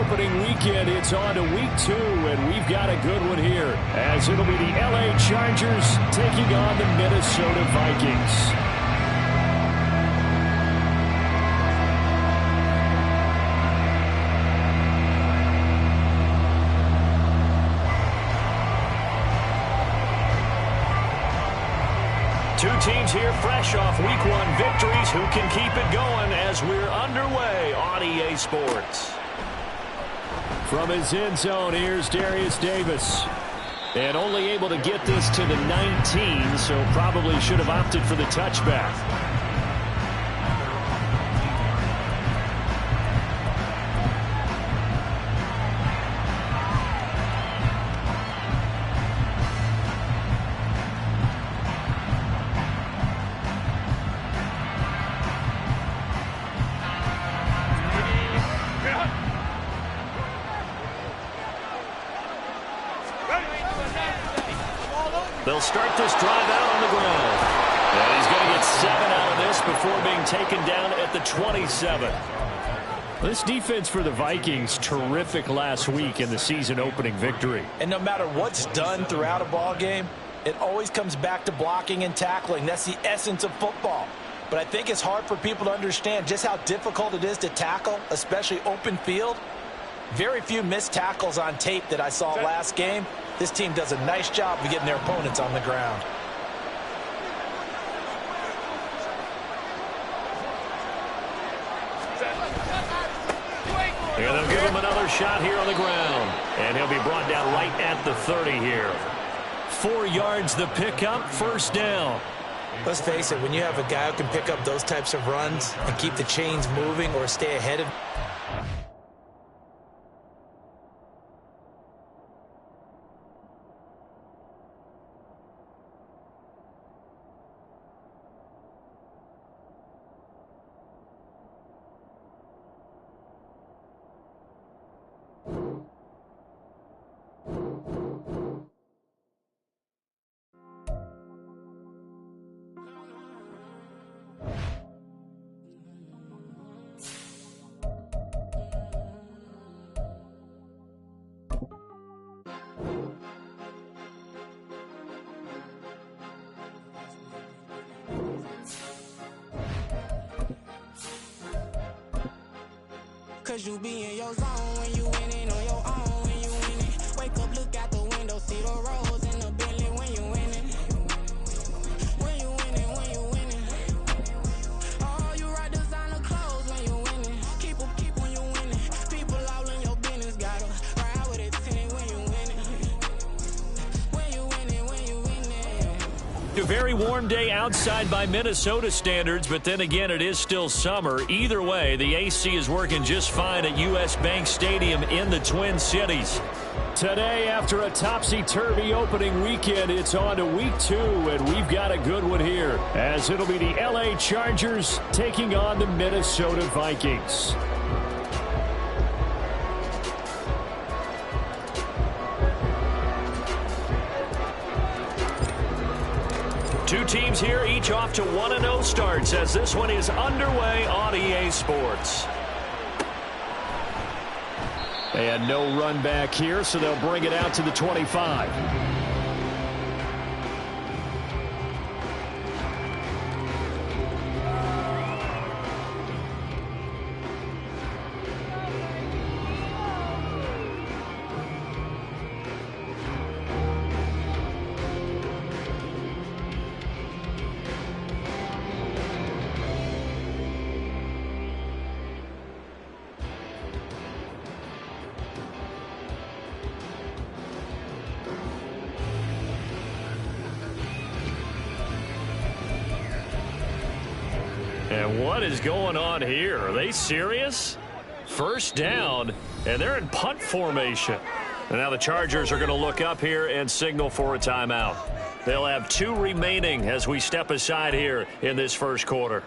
opening weekend. It's on to week 2, and we've got a good one here, as it'll be the LA Chargers taking on the Minnesota Vikings. Two teams here fresh off Week 1 victories. Who can keep it going as we're underway on EA Sports? From his end zone, here's Darius Davis. And only able to get this to the 19, so probably should have opted for the touchback. They'll start this drive out on the ground. And he's going to get 7 out of this before being taken down at the 27. This defense for the Vikings, terrific last week in the season-opening victory. And no matter what's done throughout a ball game, it always comes back to blocking and tackling. That's the essence of football. But I think it's hard for people to understand just how difficult it is to tackle, especially open field. Very few missed tackles on tape that I saw last game. This team does a nice job of getting their opponents on the ground. And they'll give him another shot here on the ground. And he'll be brought down right at the 30 here. 4 yards the pickup, first down. Let's face it, when you have a guy who can pick up those types of runs and keep the chains moving or stay ahead of Cause you be in your zone when you winning on your own when you winning. Wake up, look out the window, see the rose in the Bentley when you winning. When you winning, when you winning. Oh, you right designer clothes when you winning. Keep when you winning. People all in your business, gotta ride with it tinted when you winning. When you winning, when you winning. A very warm day outside by Minnesota standards, but then again, it is still summer. Either way, the AC is working just fine at U.S. Bank Stadium in the Twin Cities. Today, after a topsy-turvy opening weekend, it's on to week 2, and we've got a good one here, as it'll be the LA Chargers taking on the Minnesota Vikings. Two teams here, each off to 1-0 starts, as this one is underway on EA Sports. And no run back here, so they'll bring it out to the 25. And what is going on here? Are they serious? First down, and they're in punt formation. And now the Chargers are going to look up here and signal for a timeout. They'll have 2 remaining as we step aside here in this first quarter.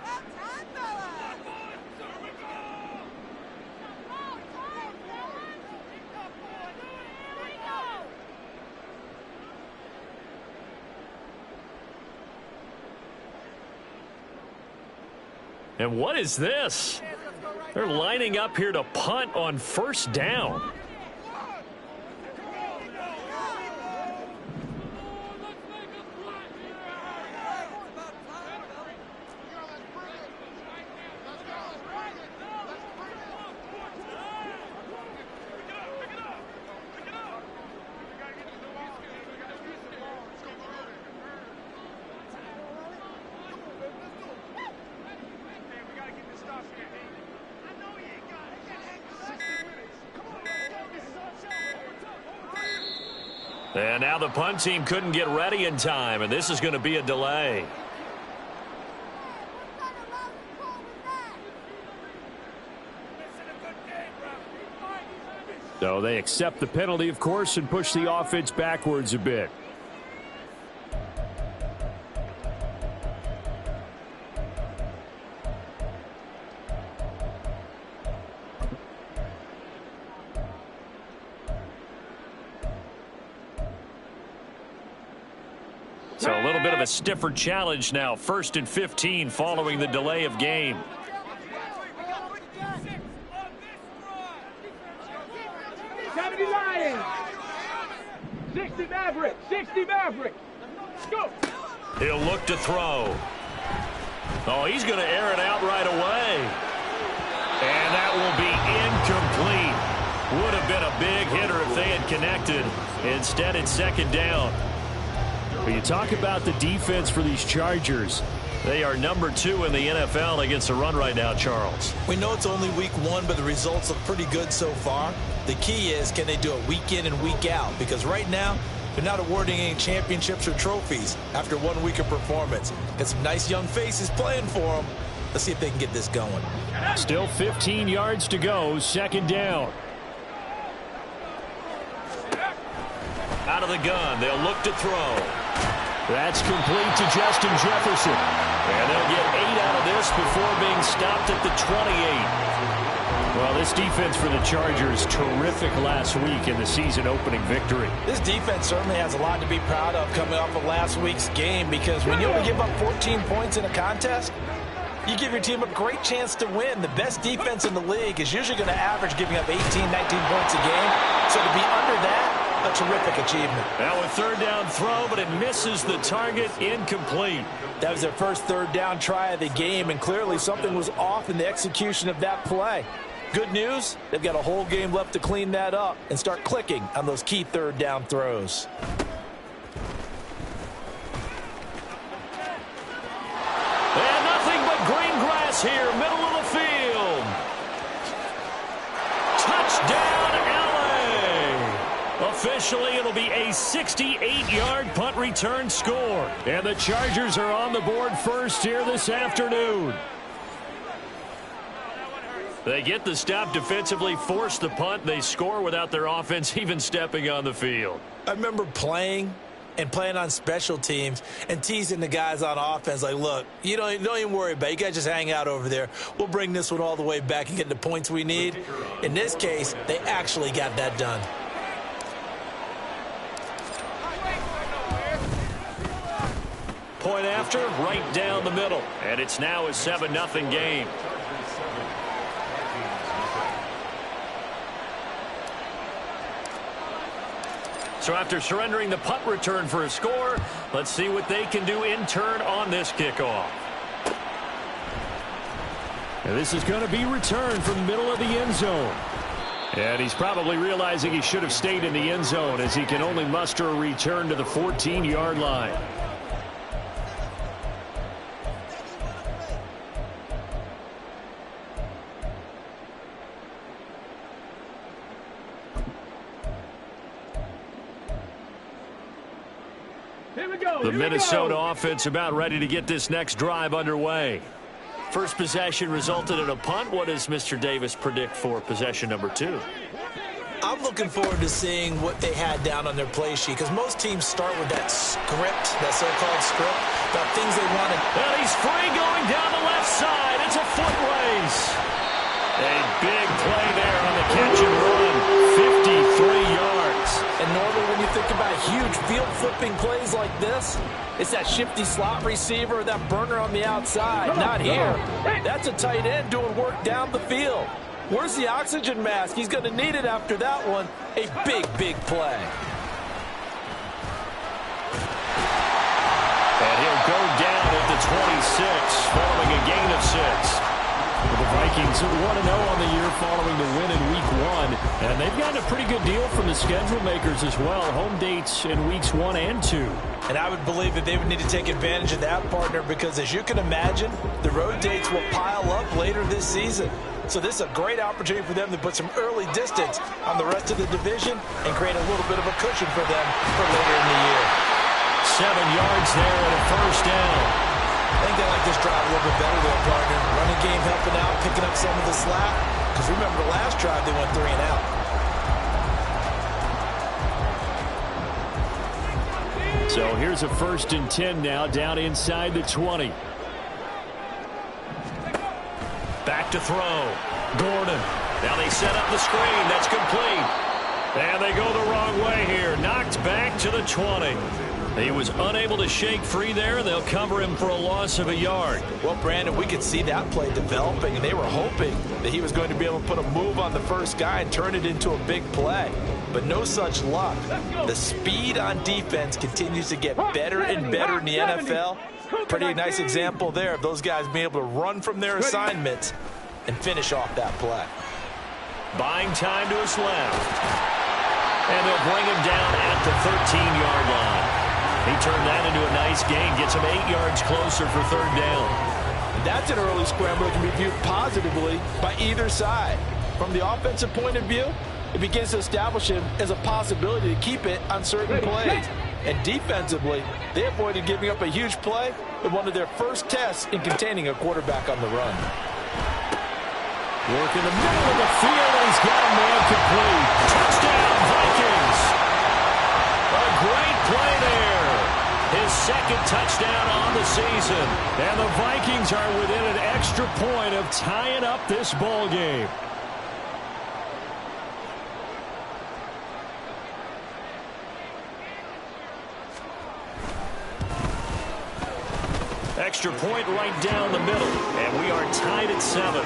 And what is this? They're lining up here to punt on first down. And now the punt team couldn't get ready in time, and this is going to be a delay. So they accept the penalty, of course, and push the offense backwards a bit. So a little bit of a stiffer challenge now. 1st and 15 following the delay of game. Lions. 60 Maverick. 60 Maverick. Go. He'll look to throw. Oh, he's going to air it out right away. And that will be incomplete. Would have been a big hitter if they had connected. Instead, it's 2nd down. When you talk about the defense for these Chargers, they are number 2 in the NFL against the run right now, Charles. We know it's only week 1, but the results look pretty good so far. The key is, can they do it week in and week out? Because right now, they're not awarding any championships or trophies after 1 week of performance. Got some nice young faces playing for them. Let's see if they can get this going. Still 15 yards to go, 2nd down. Out of the gun, they'll look to throw. That's complete to Justin Jefferson. And they'll get 8 out of this before being stopped at the 28. Well, this defense for the Chargers, terrific last week in the season-opening victory. This defense certainly has a lot to be proud of coming off of last week's game, because when you only give up 14 points in a contest, you give your team a great chance to win. The best defense in the league is usually going to average giving up 18, 19 points a game. So to be under that, a terrific achievement. Now a 3rd down throw, but it misses the target, incomplete. That was their first 3rd down try of the game, and clearly something was off in the execution of that play. Good news, they've got a whole game left to clean that up and start clicking on those key 3rd down throws. And nothing but green grass here, middle of the field. Touchdown, LA. Officially, it'll be a 68-yard punt return score. And the Chargers are on the board first here this afternoon. They get the stop defensively, force the punt. They score without their offense even stepping on the field. I remember playing on special teams and teasing the guys on offense like, look, you don't even worry about it. You guys just hang out over there. We'll bring this one all the way back and get the points we need. In this case, they actually got that done. Point after, right down the middle. And it's now a 7-0 game. So after surrendering the punt return for a score, let's see what they can do in turn on this kickoff. And this is going to be returned from the middle of the end zone. And he's probably realizing he should have stayed in the end zone, as he can only muster a return to the 14-yard line. The Minnesota offense about ready to get this next drive underway. First possession resulted in a punt. What does Mr. Davis predict for possession number 2? I'm looking forward to seeing what they had down on their play sheet, because most teams start with that script, that so-called script, about things they want to. And he's free going down the left side. It's a foot race. A big play there on the catch and run. 53 yards. And normally when you think about huge field flipping plays like this, it's that shifty slot receiver or that burner on the outside. Not here. That's a tight end doing work down the field. Where's the oxygen mask? He's going to need it after that one. A big, big play. And he'll go down at the 26, following a gain of 6. Well, the Vikings 1-0 on the year following the win in Week 1. And they've gotten a pretty good deal from the schedule makers as well. Home dates in Weeks 1 and 2. And I would believe that they would need to take advantage of that, partner, because as you can imagine, the road dates will pile up later this season. So this is a great opportunity for them to put some early distance on the rest of the division and create a little bit of a cushion for them for later in the year. 7 yards there and a first down. I think they like this drive a little bit better there, partner. Running game helping out, picking up some of the slack. Because remember the last drive, they went 3 and out. So here's a 1st and 10 now, down inside the 20. Back to throw. Gordon. Now they set up the screen. That's complete. And they go the wrong way here. Knocked back to the 20. He was unable to shake free there, and they'll cover him for a loss of a yard. Well, Brandon, we could see that play developing, and they were hoping that he was going to be able to put a move on the first guy and turn it into a big play. But no such luck. The speed on defense continues to get better and better in the NFL. Pretty nice example there of those guys being able to run from their assignments and finish off that play. Buying time to his left. And they'll bring him down at the 13-yard line. He turned that into a nice gain, gets him 8 yards closer for 3rd down. That's an early scramble that can be viewed positively by either side. From the offensive point of view, it begins to establish him as a possibility to keep it on certain plays. And defensively, they avoided giving up a huge play with one of their first tests in containing a quarterback on the run. Work in the middle of the field, and he's got a man complete. Touchdown, Vikings! A great play there. His 2nd touchdown on the season. And the Vikings are within an extra point of tying up this ball game. Extra point right down the middle. And we are tied at 7.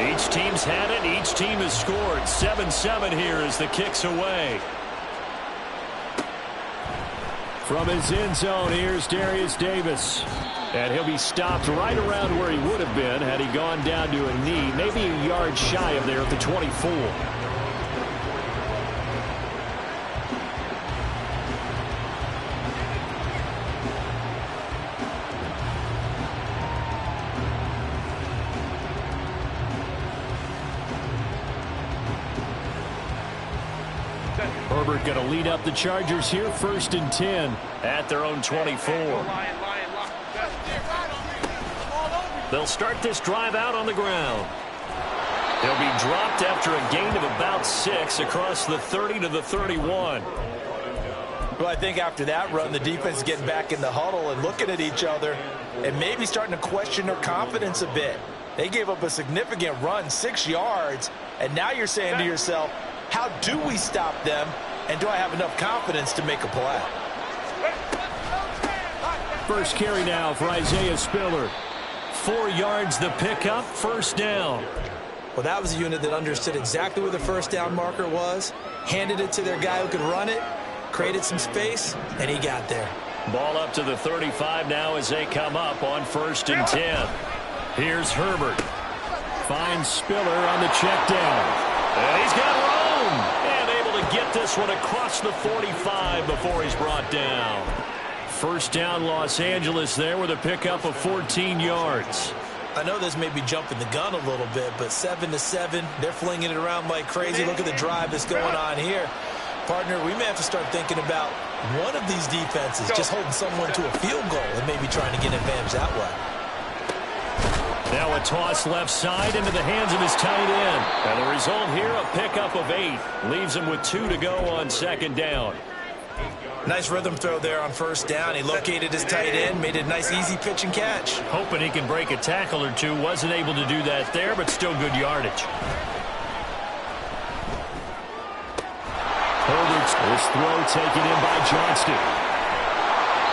Each team's had it. Each team has scored. 7-7 here as the kick's away. From his end zone, here's Darius Davis. And he'll be stopped right around where he would have been had he gone down to a knee. Maybe a yard shy of there at the 24. Herbert going to lead up the Chargers here, 1st and 10 at their own 24. They'll start this drive out on the ground. He'll be dropped after a gain of about 6 across the 30 to the 31. Well, I think after that run, the defense is getting back in the huddle and looking at each other and maybe starting to question their confidence a bit. They gave up a significant run, 6 yards, and now you're saying to yourself, how do we stop them, and do I have enough confidence to make a play? First carry now for Isaiah Spiller. 4 yards the pickup, 1st down. Well, that was a unit that understood exactly where the 1st down marker was, handed it to their guy who could run it, created some space, and he got there. Ball up to the 35 now as they come up on 1st and 10. Here's Herbert. Finds Spiller on the check down. And he's got room. And able to get this one across the 45 before he's brought down. 1st down Los Angeles there with a pickup of 14 yards. I know this may be jumping the gun a little bit, but 7-7, they're flinging it around like crazy. Look at the drive that's going on here. Partner, we may have to start thinking about one of these defenses just holding someone to a field goal and maybe trying to get an advantage that way. Now a toss left side into the hands of his tight end. And the result here, a pickup of 8. Leaves him with 2 to go on 2nd down. Nice rhythm throw there on 1st down. He located his tight end, made it a nice easy pitch and catch. Hoping he can break a tackle or two. Wasn't able to do that there, but still good yardage. This throw taken in by Johnston.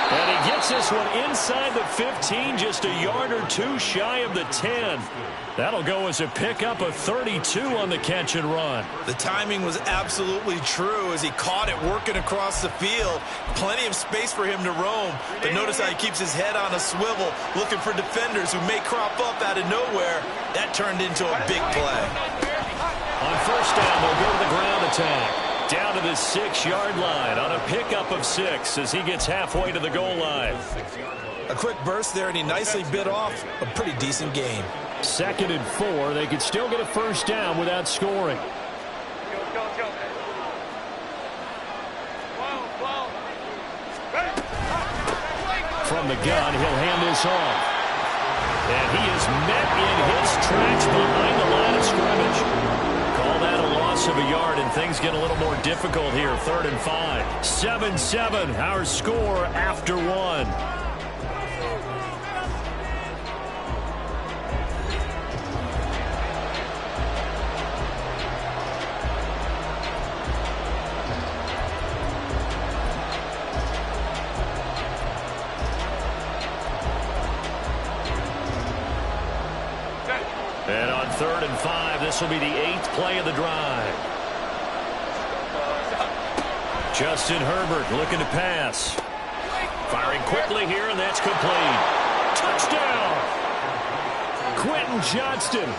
And he gets this one inside the 15, just a yard or two shy of the 10. That'll go as a pickup of 32 on the catch and run. The timing was absolutely true as he caught it working across the field. Plenty of space for him to roam. But notice how he keeps his head on a swivel, looking for defenders who may crop up out of nowhere. That turned into a big play. On first down, they'll go to the ground attack. Down to the 6-yard line on a pickup of 6 as he gets halfway to the goal line. A quick burst there, and he nicely bit off a pretty decent game. 2nd and 4. They could still get a first down without scoring. From the gun, he'll hand this off. And he is met in his tracks behind the line of scrimmage. Call that a loss of a yard, and things get a little more difficult here. 3rd and 5. 7-7, our score after 1. And on 3rd and 5, this will be the 8th play of the drive. Justin Herbert looking to pass. Firing quickly here, and that's complete. Touchdown! Quentin Johnston,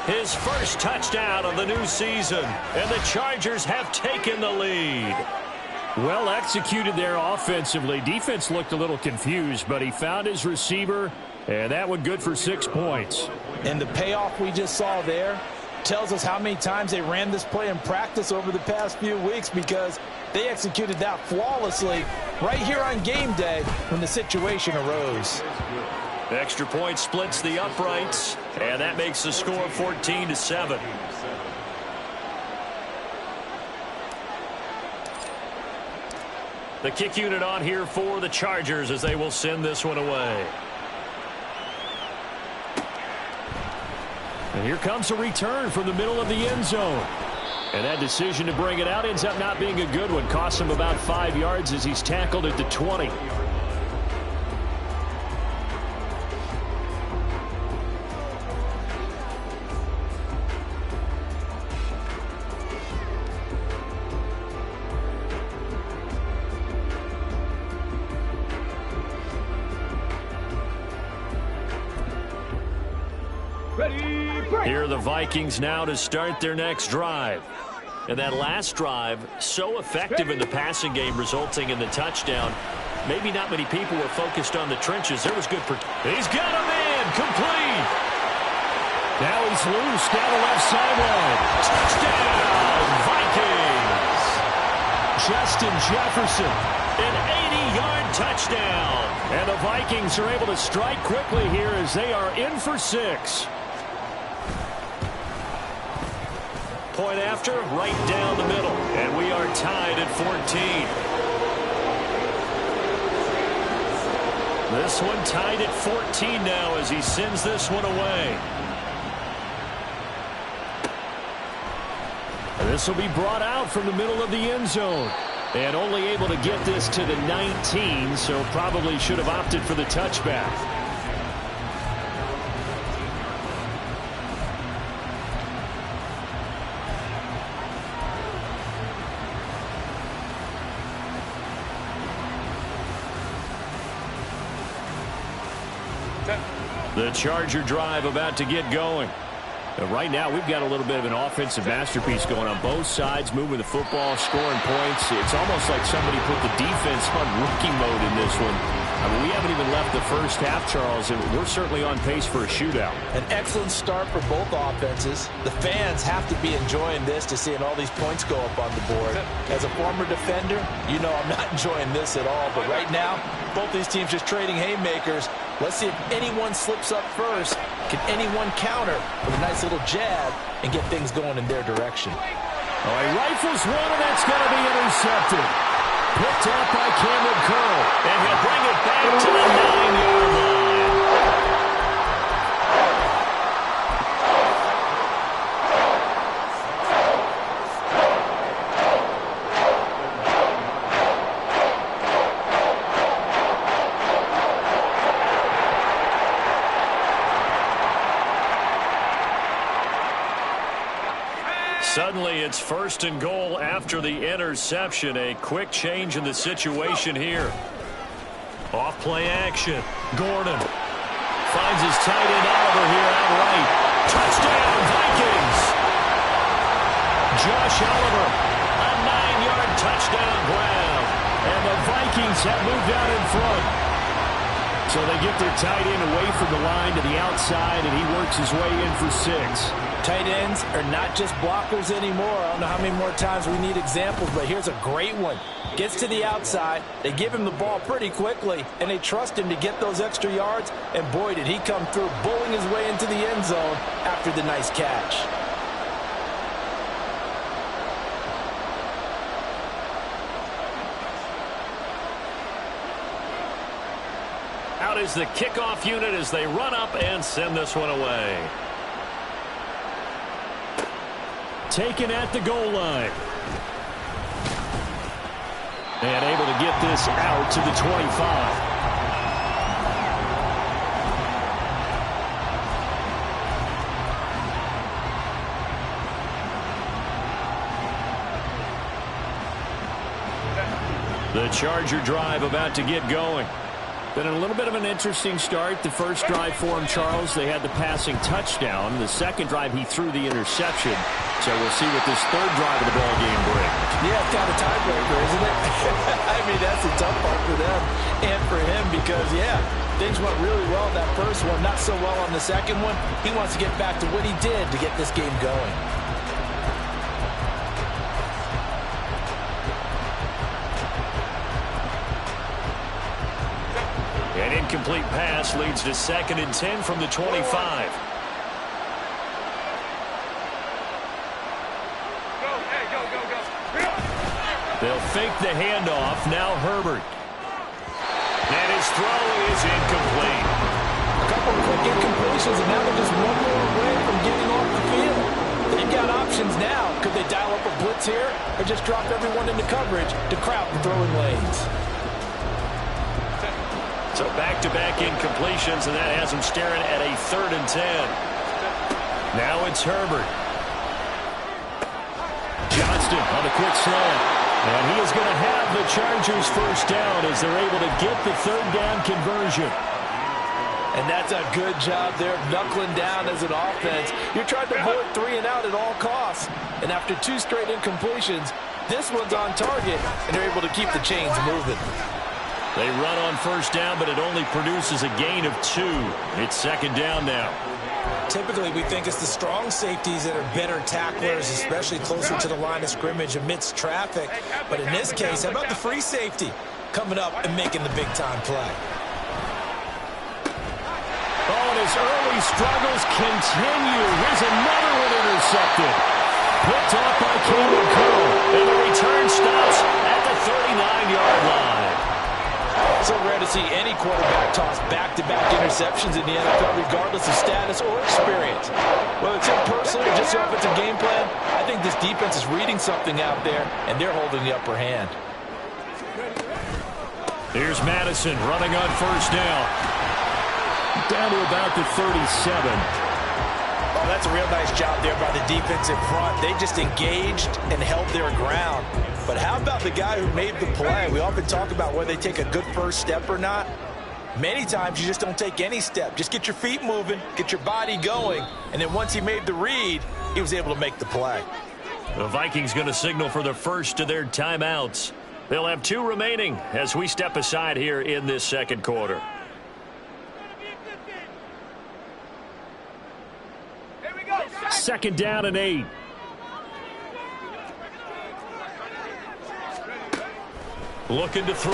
his first touchdown of the new season, and the Chargers have taken the lead. Well executed there offensively. Defense looked a little confused, but he found his receiver, and that one good for 6 points. And the payoff we just saw there tells us how many times they ran this play in practice over the past few weeks, because they executed that flawlessly right here on game day when the situation arose. Extra point splits the uprights, and that makes the score 14-7. The kick unit on here for the Chargers as they will send this one away. And here comes a return from the middle of the end zone. And that decision to bring it out ends up not being a good one. Costs him about 5 yards as he's tackled at the 20. Here are the Vikings now to start their next drive. And that last drive, so effective in the passing game, resulting in the touchdown. Maybe not many people were focused on the trenches. There was good. He's got him in, complete. Now he's loose down the left sideline. Touchdown, Vikings. Justin Jefferson, an 80-yard touchdown. And the Vikings are able to strike quickly here as they are in for 6. Point after, right down the middle. And we are tied at 14. This one tied at 14 now as he sends this one away. This will be brought out from the middle of the end zone. And only able to get this to the 19, so probably should have opted for the touchback. The Charger drive about to get going. Right now, we've got a little bit of an offensive masterpiece going on both sides, moving the football, scoring points. It's almost like somebody put the defense on rookie mode in this one. I mean, we haven't even left the first half, Charles, and we're certainly on pace for a shootout. An excellent start for both offenses. The fans have to be enjoying this to seeing all these points go up on the board. As a former defender, you know I'm not enjoying this at all. But right now, both these teams just trading haymakers. Let's see if anyone slips up first. Can anyone counter with a nice little jab and get things going in their direction? Oh, he rifles one, and that's going to be intercepted. Picked up by Cameron Curl. And he'll bring it back to the 9-yard line. Suddenly it's 1st and goal after the interception. A quick change in the situation here. Off play action. Gordon finds his tight end Oliver here out right. Touchdown Vikings. Josh Oliver, a 9-yard touchdown grab. And the Vikings have moved out in front. So they get their tight end away from the line to the outside, and he works his way in for 6. Tight ends are not just blockers anymore. I don't know how many more times we need examples, but here's a great one. Gets to the outside, they give him the ball pretty quickly, and they trust him to get those extra yards, and boy, did he come through, bowling his way into the end zone after the nice catch. Out is the kickoff unit as they run up and send this one away. Taken at the goal line. And able to get this out to the 25. The Charger drive about to get going. Been a little bit of an interesting start. The first drive for him, Charles, they had the passing touchdown. The second drive, he threw the interception. So we'll see what this third drive of the ball game brings. Yeah, it's kind of a tiebreaker, isn't it? I mean, that's a tough part for them and for him because, yeah, things went really well that first one, not so well on the second one. He wants to get back to what he did to get this game going. An incomplete pass leads to 2nd and 10 from the 25. They'll fake the handoff. Now Herbert. And his throw is incomplete. A couple of quick incompletions, and now they're just one more away from getting off the field. They've got options now. Could they dial up a blitz here or just drop everyone into coverage to crowd the throwing lanes? So back-to-back incompletions, and that has him staring at a 3rd and 10. Now it's Herbert. Johnston on the quick slant. And he is going to have the Chargers first down as they're able to get the 3rd down conversion. And that's a good job there, knuckling down as an offense. You're trying to avoid 3 and out at all costs. And after 2 straight incompletions, this one's on target, and they're able to keep the chains moving. They run on first down, but it only produces a gain of 2. It's 2nd down now. Typically, we think it's the strong safeties that are better tacklers, especially closer to the line of scrimmage amidst traffic. But in this case, how about the free safety coming up and making the big-time play? Oh, and his early struggles continue. Here's another one intercepted. Picked off by Cameron Cole. And the return stops at the 39-yard line. So rare to see any quarterback toss back-to-back interceptions in the NFL, regardless of status or experience. Whether it's him personally or just the offensive game plan, I think this defense is reading something out there, and they're holding the upper hand. Here's Madison running on first down. Down to about the 37. Oh, that's a real nice job there by the defense in front. They just engaged and held their ground. But how about the guy who made the play? We often talk about whether they take a good first step or not. Many times you just don't take any step. Just get your feet moving, get your body going, and then once he made the read, he was able to make the play. The Vikings going to signal for the first of their timeouts. They'll have 2 remaining as we step aside here in this second quarter. Second down and 8. Looking to throw.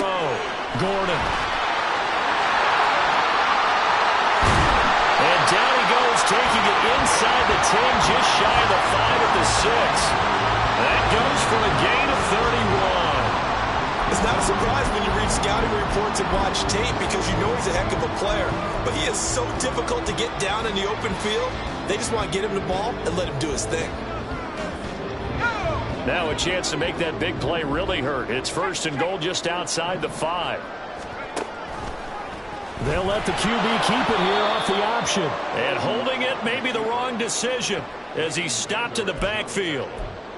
Gordon. And down he goes, taking it inside the 10, just shy of the 5 at the 6. That goes for a gain of 31. It's not a surprise when you read scouting reports and watch tape because you know he's a heck of a player. But he is so difficult to get down in the open field. They just want to get him the ball and let him do his thing. Now a chance to make that big play really hurt. It's 1st and goal just outside the 5. They'll let the QB keep it here off the option. And holding it may be the wrong decision as he stopped in the backfield.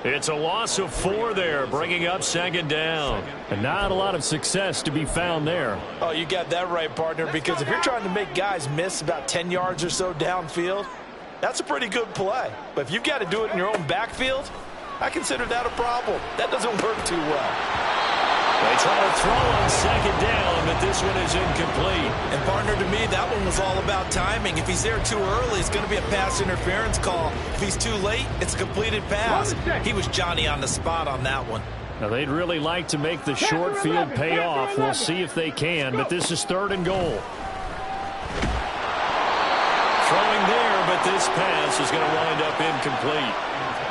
It's a loss of 4 there, bringing up second down. And not a lot of success to be found there. Oh, you got that right, partner, because if you're trying to make guys miss about 10 yards or so downfield, that's a pretty good play. But if you've got to do it in your own backfield, I consider that a problem. That doesn't work too well. They try to throw on second down, but this one is incomplete. And, partner, to me, that one was all about timing. If he's there too early, it's going to be a pass interference call. If he's too late, it's a completed pass. He was Johnny on the spot on that one. Now, they'd really like to make the short field pay off. We'll see if they can, but this is 3rd and goal. Throwing there, but this pass is going to wind up incomplete.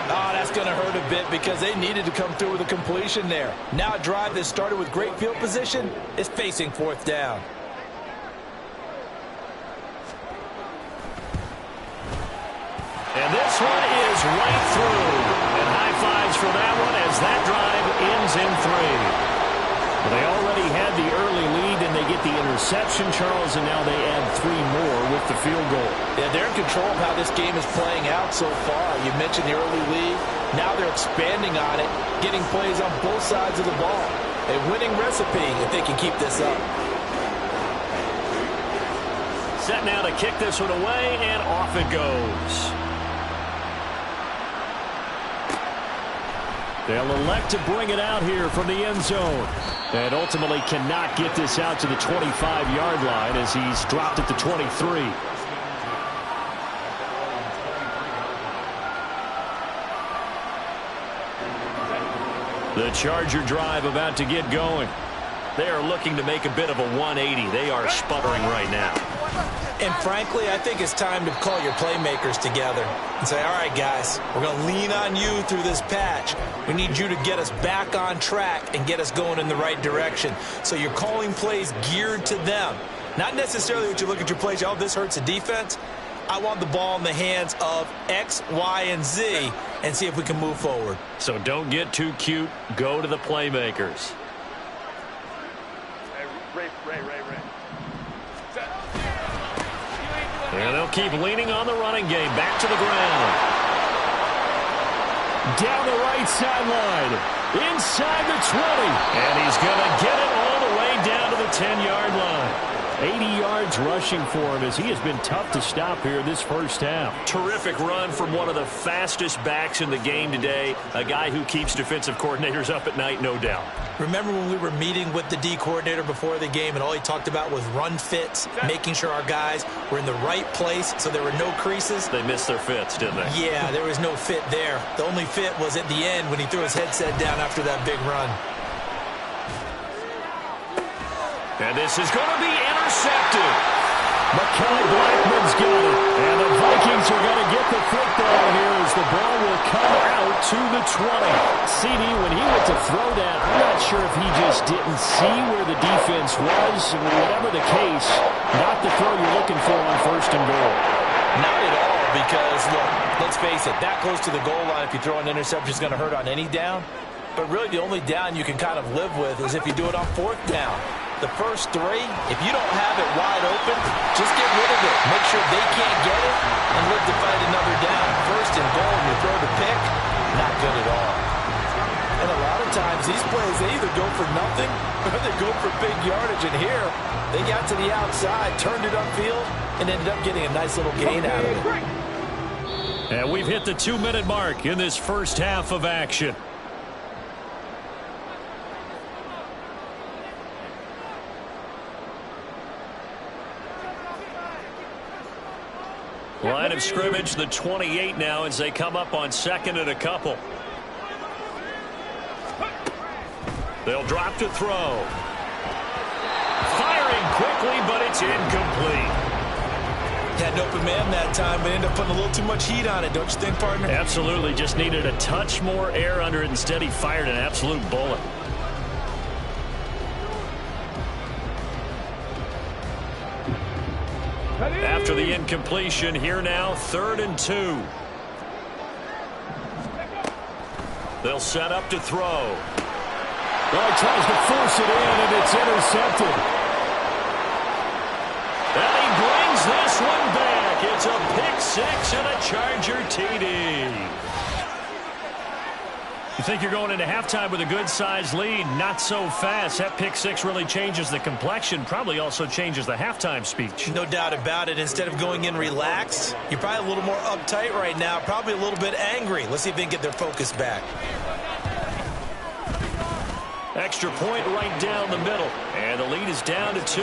Oh, that's going to hurt a bit because they needed to come through with a completion there. Now a drive that started with great field position is facing 4th down. And this one is right through. And high fives for that one as that drive ends in 3. Well, they already had the early lead, and they get the interception, Charles, and now they add 3 more with the field goal. Yeah, they're in control of how this game is playing out so far. You mentioned the early lead. Now they're expanding on it, getting plays on both sides of the ball. A winning recipe if they can keep this up. Set now to kick this one away, and off it goes. They'll elect to bring it out here from the end zone. And ultimately cannot get this out to the 25-yard line as he's dropped at the 23. The Charger drive about to get going. They are looking to make a bit of a 180. They are sputtering right now. And frankly, I think it's time to call your playmakers together and say, all right, guys, we're going to lean on you through this patch. We need you to get us back on track and get us going in the right direction. So you're calling plays geared to them. Not necessarily that you look at your plays, oh, this hurts the defense. I want the ball in the hands of X, Y, and Z and see if we can move forward. So don't get too cute. Go to the playmakers. And they'll keep leaning on the running game. Back to the ground. Down the right sideline. Inside the 20. And he's going to get it all the way down to the 10-yard line. 80 yards rushing for him as he has been tough to stop here this first half. Terrific run from one of the fastest backs in the game today. A guy who keeps defensive coordinators up at night, no doubt. Remember when we were meeting with the D coordinator before the game and all he talked about was run fits, making sure our guys were in the right place so there were no creases? They missed their fits, didn't they? Yeah, there was no fit there. The only fit was at the end when he threw his headset down after that big run. And this is going to be intercepted. Mekhi Blackman's got it. And the Vikings are going to get the football here as the ball will come out to the 20. CD, when he went to throw that, I'm not sure if he just didn't see where the defense was. Whatever the case, not the throw you're looking for on 1st and goal. Not at all because, look, let's face it, that close to the goal line, if you throw an interception, is going to hurt on any down. But really the only down you can kind of live with is if you do it on 4th down. The first 3, if you don't have it wide open, just get rid of it. Make sure they can't get it and live to fight another down. 1st and goal, and you throw the pick, not good at all. And a lot of times these plays, they either go for nothing or they go for big yardage. And here, they got to the outside, turned it upfield, and ended up getting a nice little gain out of it. And we've hit the 2-minute mark in this first half of action. Line of scrimmage, the 28 now as they come up on 2nd and a couple. They'll drop to throw. Firing quickly, but it's incomplete. Had an open man that time, but ended up putting a little too much heat on it, don't you think, partner? Absolutely. Just needed a touch more air under it. Instead, he fired an absolute bullet. After the incompletion, here now, 3rd and 2. They'll set up to throw. Well, he tries to force it in, and it's intercepted. And he brings this one back. It's a pick 6 and a Charger TD. You think you're going into halftime with a good-sized lead. Not so fast. That pick six really changes the complexion. Probably also changes the halftime speech. No doubt about it. Instead of going in relaxed, you're probably a little more uptight right now. Probably a little bit angry. Let's see if they can get their focus back. Extra point right down the middle. And the lead is down to 2.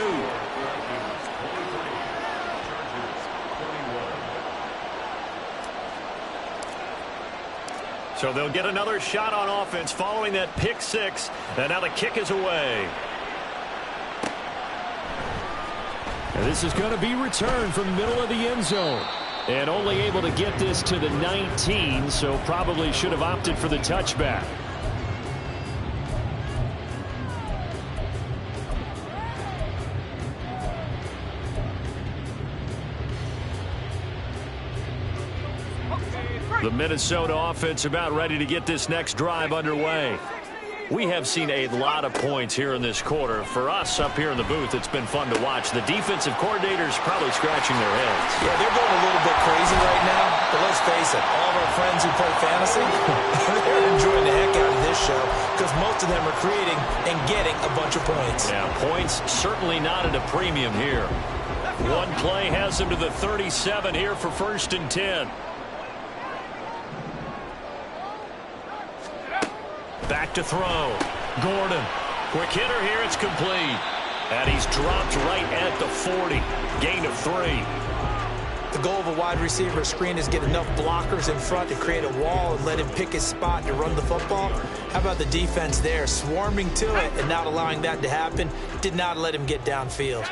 So they'll get another shot on offense following that pick six. And now the kick is away. And this is going to be returned from the middle of the end zone. And only able to get this to the 19, so probably should have opted for the touchback. The Minnesota offense about ready to get this next drive underway. We have seen a lot of points here in this quarter. For us up here in the booth, it's been fun to watch. The defensive coordinators probably scratching their heads. Yeah, they're going a little bit crazy right now. But let's face it, all of our friends who play fantasy, they're enjoying the heck out of this show because most of them are creating and getting a bunch of points. Yeah, points certainly not at a premium here. One play has them to the 37 here for 1st and 10. Back to throw. Gordon. Quick hitter here. It's complete. And he's dropped right at the 40. Gain of 3. The goal of a wide receiver screen is get enough blockers in front to create a wall and let him pick his spot to run the football. How about the defense there? Swarming to it and not allowing that to happen. Did not let him get downfield.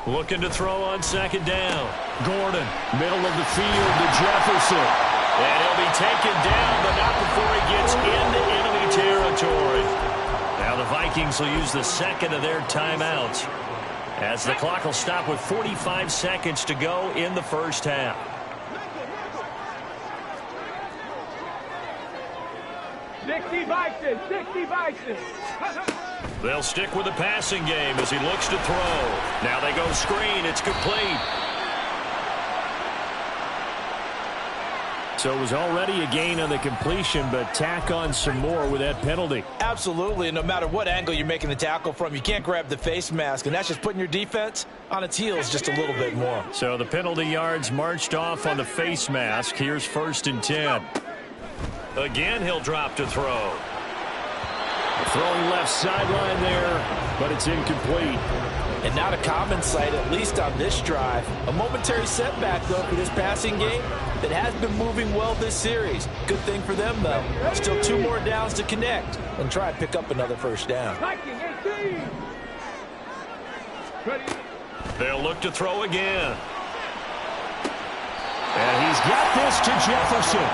Looking to throw on 2nd down. Gordon, middle of the field to Jefferson. And he'll be taken down, but not before he gets into enemy territory. Now the Vikings will use the second of their timeouts, as the clock will stop with 45 seconds to go in the first half. Sixty Vikings. They'll stick with the passing game as he looks to throw. Now they go screen. It's complete. So it was already a gain on the completion, but tack on some more with that penalty. Absolutely, and no matter what angle you're making the tackle from, you can't grab the face mask, and that's just putting your defense on its heels just a little bit more. So the penalty yards marched off on the face mask. Here's 1st and 10. Again, he'll drop to throw. Throwing left sideline there, but it's incomplete. And not a common sight, at least on this drive. A momentary setback, though, for this passing game that has been moving well this series. Good thing for them, though. Still 2 more downs to connect and try and pick up another 1st down. They'll look to throw again. And he's got this to Jefferson.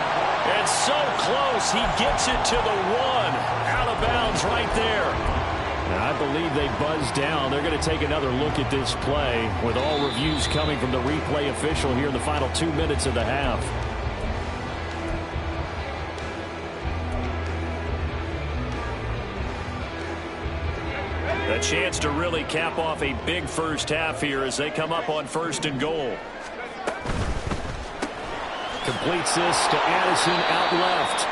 And so close, he gets it to the 1. Out of bounds right there. Now, I believe they buzzed down. They're going to take another look at this play with all reviews coming from the replay official here in the final 2 minutes of the half. A chance to really cap off a big first half here as they come up on 1st and goal. Completes this to Addison out left.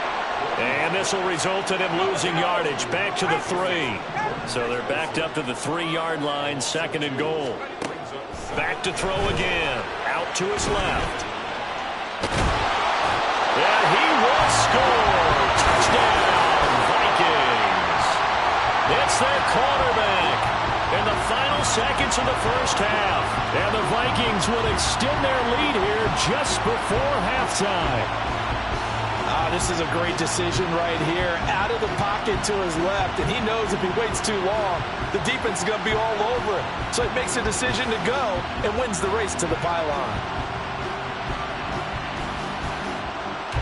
And this will result in him losing yardage. Back to the 3. So they're backed up to the 3-yard line, 2nd and goal. Back to throw again. Out to his left. And he will score. Touchdown, Vikings. It's their quarterback in the final seconds of the first half. And the Vikings will extend their lead here just before halftime. This is a great decision right here. Out of the pocket to his left, and he knows if he waits too long, the defense is going to be all over him. So he makes a decision to go and wins the race to the pylon.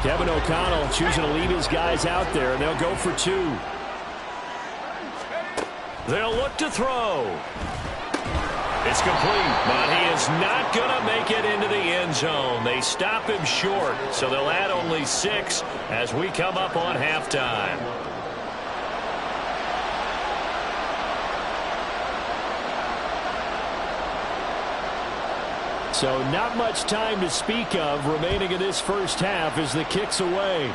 Kevin O'Connell choosing to leave his guys out there, and they'll go for 2. They'll look to throw. It's complete, but he is not going to make it into the end zone. They stop him short, so they'll add only 6 as we come up on halftime. So not much time to speak of remaining in this first half as the kick's away.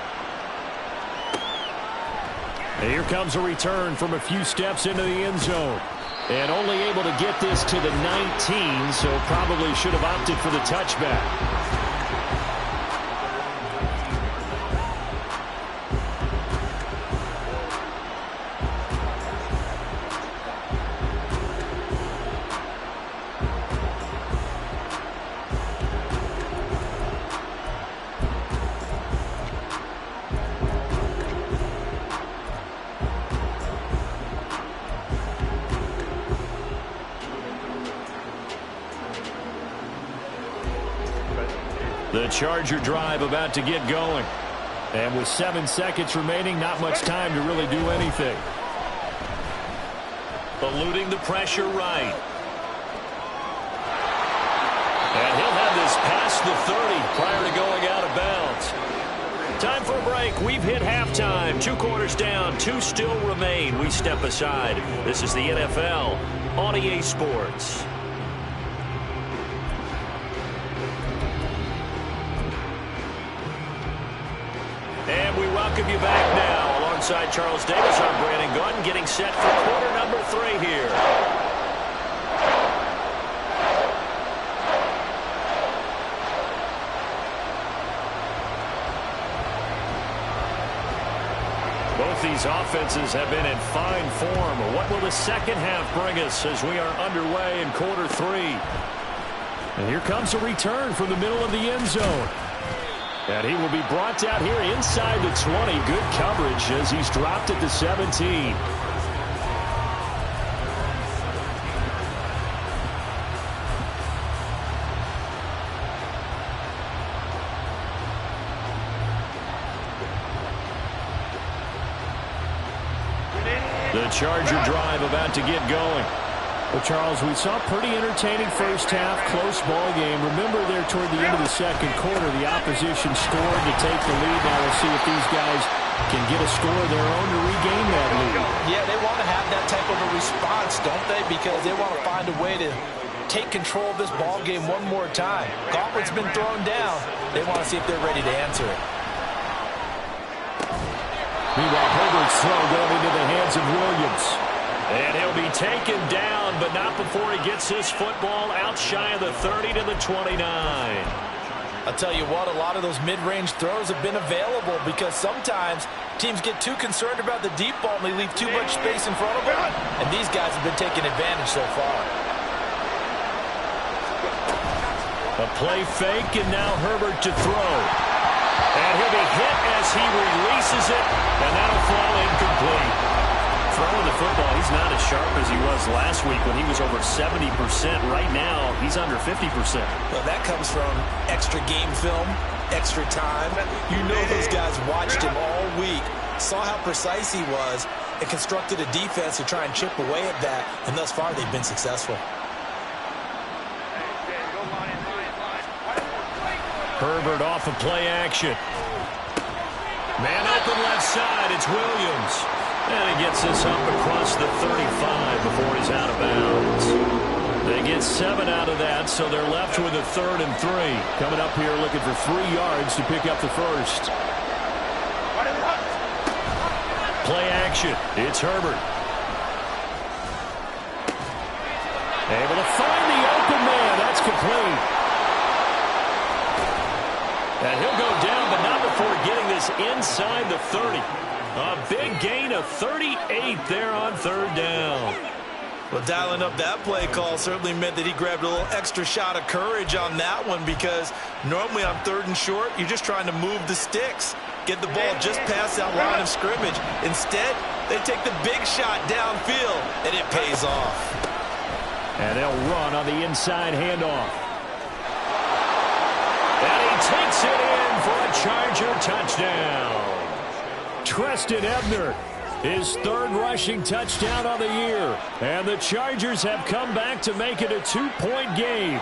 And here comes a return from a few steps into the end zone. And only able to get this to the 19, so probably should have opted for the touchback. The Charger drive about to get going. And with 7 seconds remaining, not much time to really do anything. Eluding the pressure right. And he'll have this past the 30 prior to going out of bounds. Time for a break. We've hit halftime. 2 quarters down. 2 still remain. We step aside. This is the NFL on EA Sports. And we welcome you back now. Alongside Charles Davis, I'm Brandon Gaudin, getting set for quarter number 3 here. Both these offenses have been in fine form. What will the second half bring us as we are underway in quarter 3? And here comes a return from the middle of the end zone. And he will be brought out here inside the 20. Good coverage as he's dropped at the 17. The Charger drive about to get going. Well, Charles, we saw a pretty entertaining first half, close ball game. Remember there toward the end of the second quarter, the opposition scored to take the lead. Now we'll see if these guys can get a score of their own to regain that lead. Yeah, they want to have that type of a response, don't they? Because they want to find a way to take control of this ball game one more time. Gauntlet's been thrown down. They want to see if they're ready to answer it. Meanwhile, Herbert's throw going into the hands of Williams. And he'll be taken down, but not before he gets his football out shy of the 30 to the 29. I'll tell you what, a lot of those mid-range throws have been available because sometimes teams get too concerned about the deep ball and they leave too much space in front of them. And these guys have been taking advantage so far. A play fake, and now Herbert to throw. And he'll be hit as he releases it, and that'll fall incomplete. Throwing the football, he's not as sharp as he was last week when he was over 70%. Right now, he's under 50%. Well, that comes from extra game film, extra time. You know those guys watched him all week, saw how precise he was, and constructed a defense to try and chip away at that, and thus far they've been successful. Herbert off of play action. Man open left side, it's Williams. And he gets this up across the 35 before he's out of bounds. They get 7 out of that, so they're left with a 3rd and 3. Coming up here looking for 3 yards to pick up the first. Play action. It's Herbert. Able to find the open man. That's complete. And he'll go down, but not before getting this inside the 30. A big gain of 38 there on 3rd down. Well, dialing up that play call certainly meant that he grabbed a little extra shot of courage on that one because normally on 3rd and short, you're just trying to move the sticks, get the ball just past that line of scrimmage. Instead, they take the big shot downfield, and it pays off. And they'll run on the inside handoff. And he takes it in for a Charger touchdown. Treston Ebner, his 3rd rushing touchdown on the year. And the Chargers have come back to make it a 2-point game.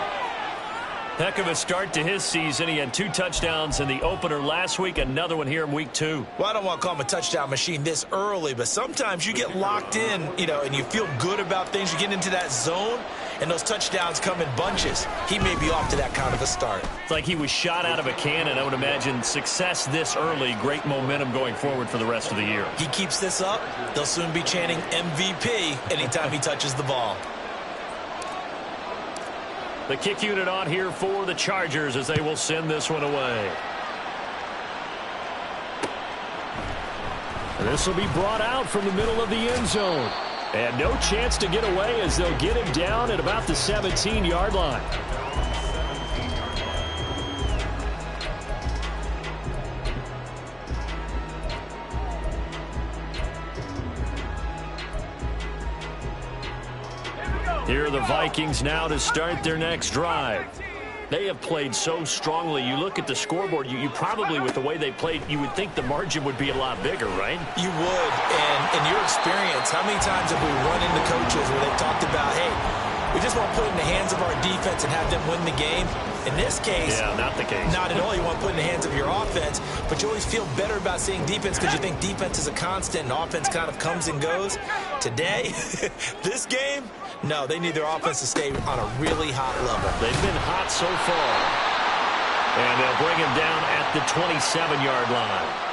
Heck of a start to his season. He had 2 touchdowns in the opener last week, another one here in week 2. Well, I don't want to call him a touchdown machine this early, but sometimes you get locked in, and you feel good about things. You get into that zone, and those touchdowns come in bunches. He may be off to that kind of a start. It's like he was shot out of a cannon. I would imagine success this early, great momentum going forward for the rest of the year. He keeps this up, they'll soon be chanting MVP anytime he touches the ball. The kick unit on here for the Chargers as they will send this one away. This will be brought out from the middle of the end zone. And no chance to get away as they'll get him down at about the 17-yard line. Here are the Vikings now to start their next drive. They have played so strongly. You look at the scoreboard, you probably, with the way they played, you would think the margin would be a lot bigger, right? You would, and in your experience, how many times have we run into coaches where they've talked about, hey, we just want to put it in the hands of our defense and have them win the game? In this case, yeah, not the case. Not at all. You want to put it in the hands of your offense, but you always feel better about seeing defense because you think defense is a constant and offense kind of comes and goes. Today, this game, no, they need their offense to stay on a really hot level. They've been hot so far. And they'll bring him down at the 27-yard line.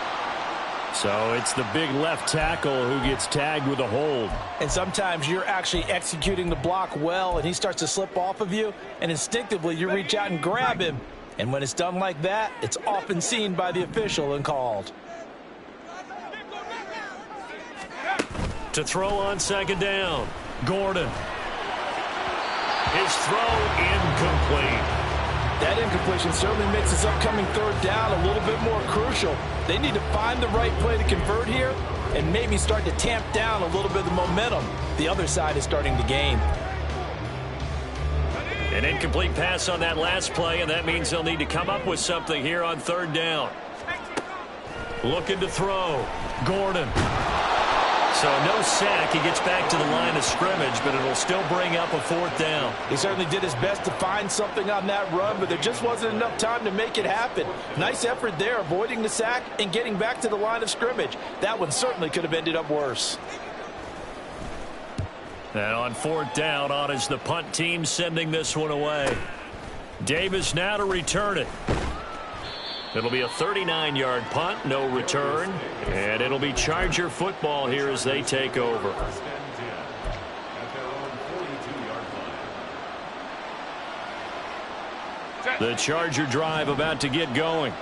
So it's the big left tackle who gets tagged with a hold. And sometimes you're actually executing the block well, and he starts to slip off of you, and instinctively you reach out and grab him. And when it's done like that, it's often seen by the official and called. To throw on second down, Gordon. His throw incomplete. That incompletion certainly makes this upcoming third down a little bit more crucial. They need to find the right play to convert here and maybe start to tamp down a little bit of the momentum the other side is starting to gain. An incomplete pass on that last play, and that means they'll need to come up with something here on third down. Looking to throw. Gordon. So no sack. He gets back to the line of scrimmage, but it'll still bring up a fourth down. He certainly did his best to find something on that run, but there just wasn't enough time to make it happen. Nice effort there, avoiding the sack and getting back to the line of scrimmage. That one certainly could have ended up worse. And on fourth down, on is the punt team sending this one away. Davis now to return it. It'll be a 39-yard punt, no return. And it'll be Charger football here as they take over. The Charger drive about to get going.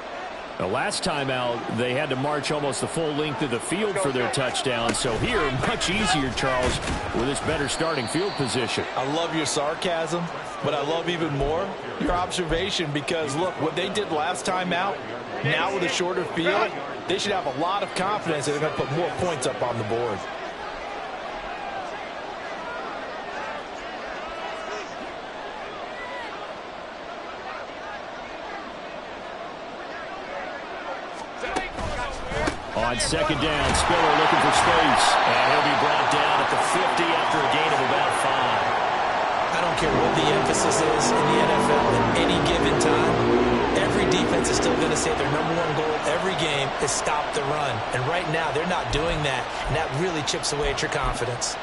The last time out, they had to march almost the full length of the field for their touchdown. So here, much easier, Charles, with this better starting field position. I love your sarcasm, but I love even more your observation because, look, what they did last time out, now with a shorter field, they should have a lot of confidence that they're going to put more points up on the board. On second down, Spiller looking for space. And he'll be brought down at the 50 after a gain of about 5. I don't care what the emphasis is in the NFL at any given time. Every defense is still going to say their number one goal every game is stop the run. And right now, they're not doing that, and that really chips away at your confidence.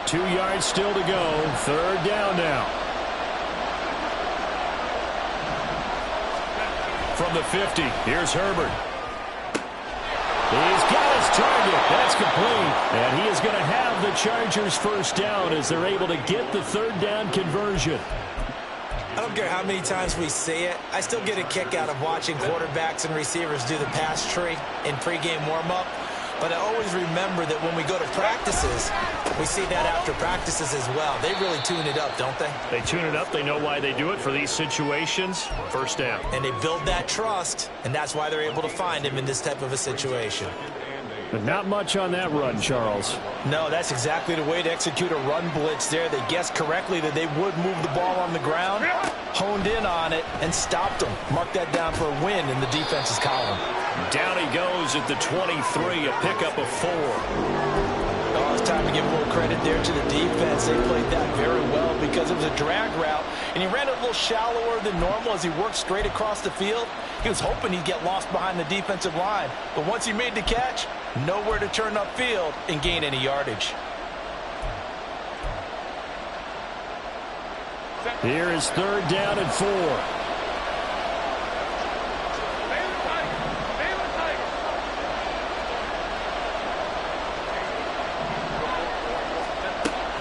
2 yards still to go. Third down now. From the 50, here's Herbert. He's got his target. That's complete. And he is going to have the Chargers first down as they're able to get the third down conversion. I don't care how many times we say it. I still get a kick out of watching quarterbacks and receivers do the pass tree in pregame warm-up. But I always remember that when we go to practices, we see that after practices as well. They really tune it up, don't they? They tune it up. They know why they do it for these situations. First down. And they build that trust, and that's why they're able to find him in this type of a situation. But not much on that run, Charles. No, that's exactly the way to execute a run blitz there. They guessed correctly that they would move the ball on the ground, honed in on it, and stopped them. Mark that down for a win in the defense's column. Down he goes at the 23, a pickup of 4. Oh, it's time to give a little credit there to the defense. They played that very well because it was a drag route, and he ran it a little shallower than normal as he worked straight across the field. He was hoping he'd get lost behind the defensive line, but once he made the catch, nowhere to turn upfield and gain any yardage. Here is 3rd down and 4.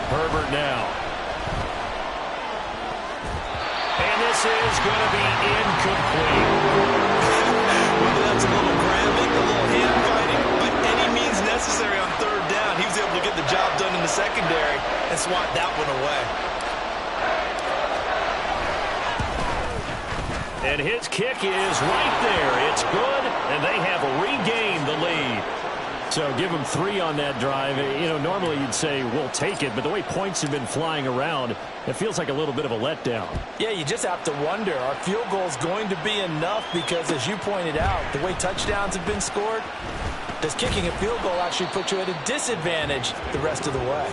Herbert now. And this is going to be incomplete. Whether that's a little grabbing, a little hand fighting, by any means necessary on 3rd down, he was able to get the job done in the secondary and swat that one away. And his kick is right there. It's good, and they have regained the lead. So give them 3 on that drive. You know, normally you'd say, we'll take it, but the way points have been flying around, it feels like a little bit of a letdown. Yeah, you just have to wonder, are field goals going to be enough? Because as you pointed out, the way touchdowns have been scored, does kicking a field goal actually put you at a disadvantage the rest of the way?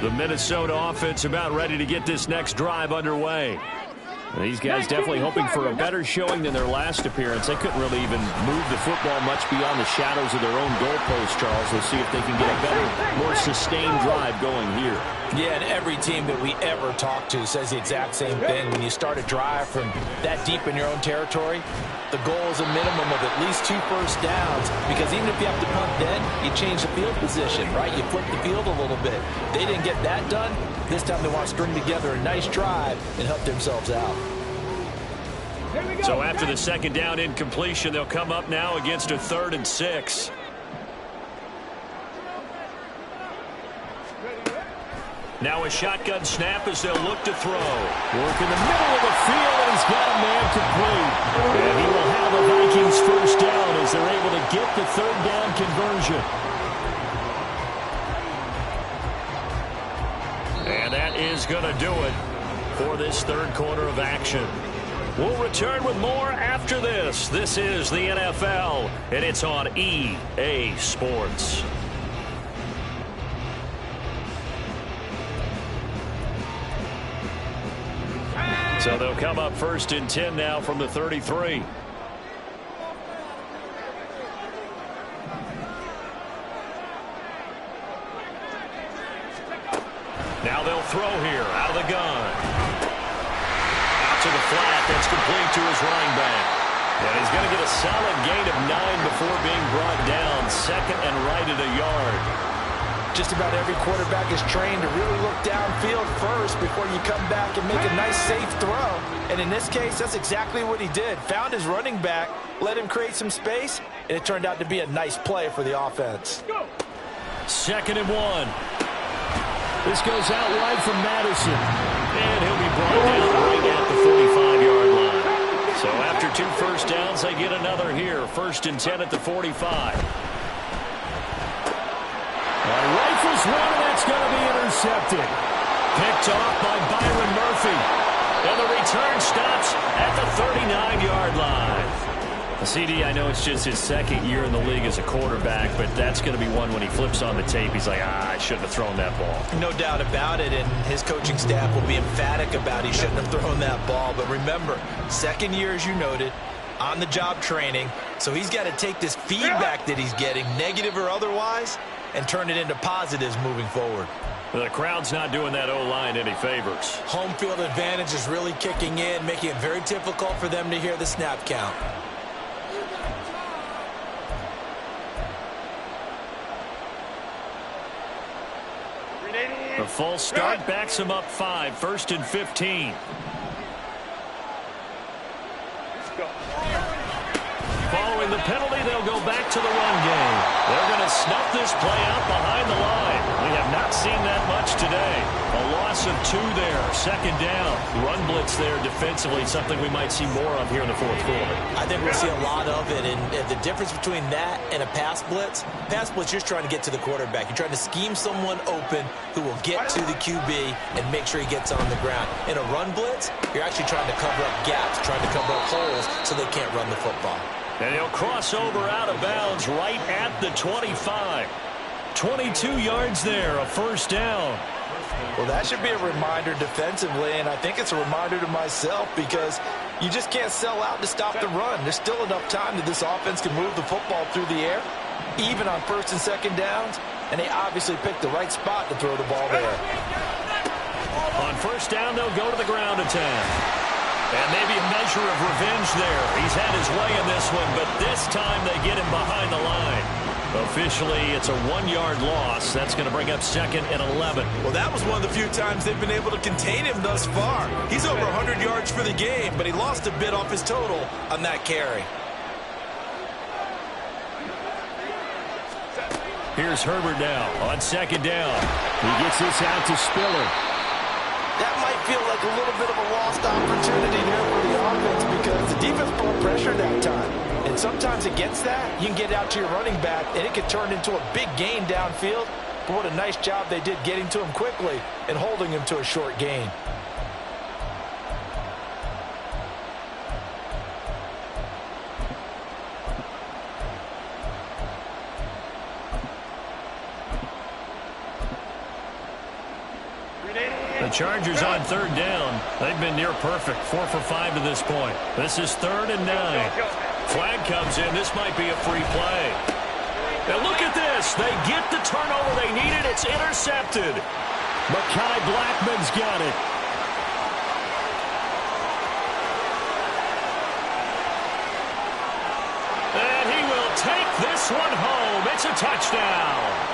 The Minnesota offense about ready to get this next drive underway. And these guys definitely hoping for a better showing than their last appearance. They couldn't really even move the football much beyond the shadows of their own goalpost, Charles. We'll see if they can get a better, more sustained drive going here. Yeah, and every team that we ever talk to says the exact same thing. When you start a drive from that deep in your own territory, the goal is a minimum of at least 2 first downs, because even if you have to punt then, you change the field position, right? You flip the field a little bit. They didn't get that done. This time they want to string together a nice drive and help themselves out. So after the 2nd down incompletion, they'll come up now against a 3rd and 6. Now a shotgun snap as they'll look to throw. Work in the middle of the field, and he's got a man complete. And he will have the Vikings 1st down as they're able to get the 3rd down conversion. And that is going to do it for this 3rd quarter of action. We'll return with more after this. This is the NFL, and it's on EA Sports. So they'll come up 1st and 10 now from the 33. Now they'll throw here out of the gun. Out to the flat. That's complete to his running back. And he's going to get a solid gain of 9 before being brought down. 2nd and right at a yard. Just about every quarterback is trained to really look downfield first before you come back and make a nice, safe throw. And in this case, that's exactly what he did. Found his running back, let him create some space, and it turned out to be a nice play for the offense. 2nd and 1. This goes out wide from Madison. And he'll be brought down right at the 45-yard line. So after 2 first downs, they get another here. 1st and 10 at the 45. Rifles one, and that's going to be intercepted. Picked off by Byron Murphy. And the return stops at the 39-yard line. CD, I know it's just his 2nd year in the league as a quarterback, but that's going to be one when he flips on the tape, he's like, I shouldn't have thrown that ball. No doubt about it, and his coaching staff will be emphatic about he shouldn't have thrown that ball. But remember, 2nd year, as you noted, on-the-job training, so he's got to take this feedback that he's getting, negative or otherwise, and turn it into positives moving forward. The crowd's not doing that O-line any favors. Home field advantage is really kicking in, making it very difficult for them to hear the snap count. The false start backs him up 5. 1st and 15. Following the penalty, they'll go back to the run game. They're going to snuff this play out behind the line. We have not seen that much today. A loss of 2 there. 2nd down. Run blitz there defensively, something we might see more of here in the 4th quarter. I think we'll see a lot of it, and the difference between that and a pass blitz, you're just trying to get to the quarterback. You're trying to scheme someone open who will get to the QB and make sure he gets on the ground. In a run blitz, you're actually trying to cover up gaps, trying to cover up holes so they can't run the football. And he'll cross over out of bounds right at the 25. 22 yards there, a 1st down. Well, that should be a reminder defensively, and I think it's a reminder to myself because you just can't sell out to stop the run. There's still enough time that this offense can move the football through the air, even on first and second downs, and they obviously picked the right spot to throw the ball there. On first down, they'll go to the ground attack. And maybe a measure of revenge there. He's had his way in this one, but this time they get him behind the line. Officially, it's a 1-yard loss. That's going to bring up second and 11. Well, that was one of the few times they've been able to contain him thus far. He's over 100 yards for the game, but he lost a bit off his total on that carry. Here's Herbert now on second down. He gets this out to Spiller. That might feel like a little bit of a lost opportunity there for the offense because the defense brought pressure that time. And sometimes against that, you can get out to your running back, and it could turn into a big gain downfield. But what a nice job they did getting to him quickly and holding him to a short gain. The Chargers on third down. They've been near perfect, 4 for 5 to this point. This is 3rd and 9. Flag comes in. This might be a free play. And look at this. They get the turnover they needed. It's intercepted. Mekhi Blackman's got it. And he will take this one home. It's a touchdown.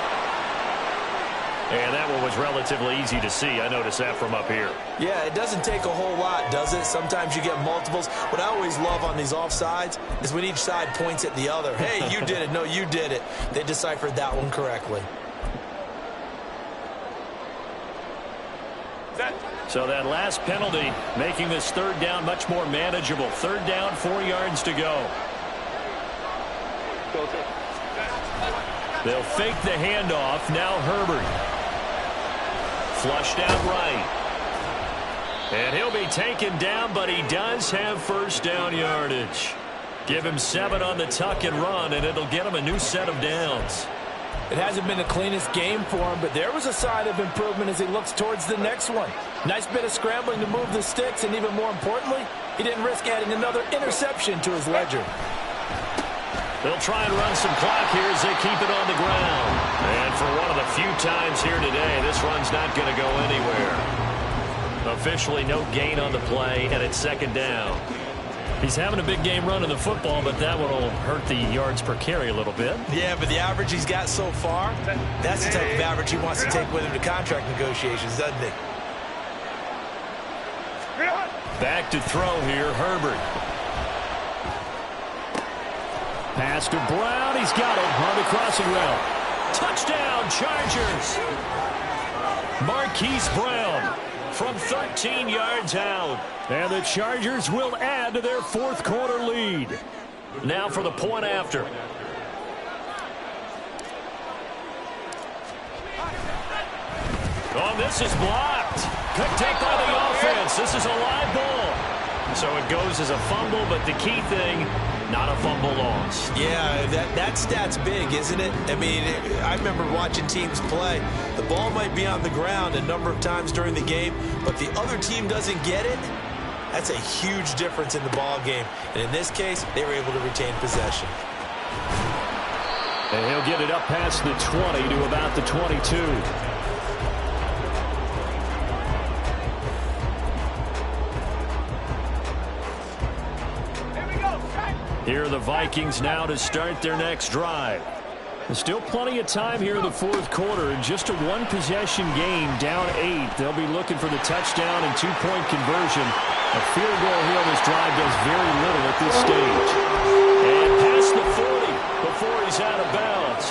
And that one was relatively easy to see. I noticed that from up here. Yeah, it doesn't take a whole lot, does it? Sometimes you get multiples. What I always love on these offsides is when each side points at the other. Hey, you did it. No, you did it. They deciphered that one correctly. So that last penalty making this 3rd down much more manageable. 3rd down, 4 yards to go. They'll fake the handoff. Now Herbert. Flushed out right. And he'll be taken down, but he does have first down yardage. Give him 7 on the tuck and run, and it'll get him a new set of downs. It hasn't been the cleanest game for him, but there was a sign of improvement as he looks towards the next one. Nice bit of scrambling to move the sticks, and even more importantly, he didn't risk adding another interception to his ledger. They'll try and run some clock here as they keep it on the ground. And for one of the few times here today, this run's not going to go anywhere. Officially no gain on the play, and it's 2nd down. He's having a big game running the football, but that one will hurt the yards per carry a little bit. Yeah, but the average he's got so far, that's the type of average he wants to take with him to contract negotiations, doesn't he? Back to throw here, Herbert. Pass to Brown. He's got it on the crossing route. Touchdown, Chargers. Marquise Brown from 13 yards out. And the Chargers will add to their 4th quarter lead. Now for the point after. Oh, this is blocked. Good take by the offense. This is a live ball. So it goes as a fumble, but the key thing, not a fumble loss. Yeah, that stat's big, isn't it? I mean, I remember watching teams play. The ball might be on the ground a number of times during the game, but the other team doesn't get it. That's a huge difference in the ball game. And in this case, they were able to retain possession. And he'll get it up past the 20 to about the 22. Here are the Vikings now to start their next drive. There's still plenty of time here in the 4th quarter. Just a 1-possession game, down 8. They'll be looking for the touchdown and 2-point conversion. A field goal here on this drive does very little at this stage. And past the 40 before he's out of bounds.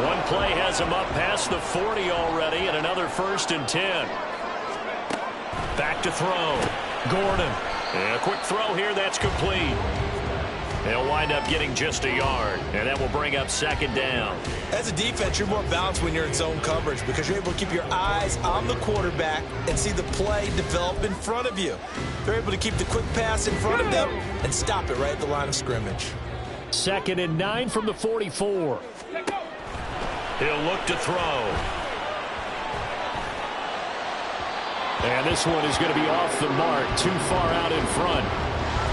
One play has him up past the 40 already, and another 1st and 10. Back to throw. Gordon. And a quick throw here, that's complete. They'll wind up getting just a yard, and that will bring up 2nd down. As a defense, you're more balanced when you're in zone coverage because you're able to keep your eyes on the quarterback and see the play develop in front of you. They're able to keep the quick pass in front of them and stop it right at the line of scrimmage. 2nd and 9 from the 44. He'll look to throw. And this one is going to be off the mark, too far out in front.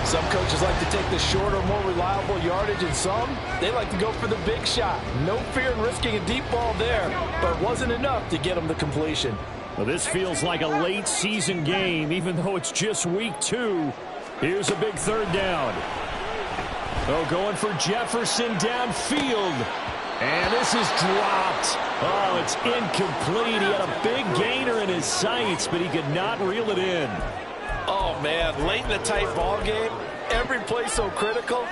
Some coaches like to take the shorter, more reliable yardage, and some, they like to go for the big shot. No fear in risking a deep ball there, but it wasn't enough to get them the completion. Well, this feels like a late season game, even though it's just week 2. Here's a big third down. Oh, going for Jefferson downfield. And this is dropped. Oh, it's incomplete. He had a big gainer in his sights, but he could not reel it in. Oh, man, late in a tight ball game, every play so critical,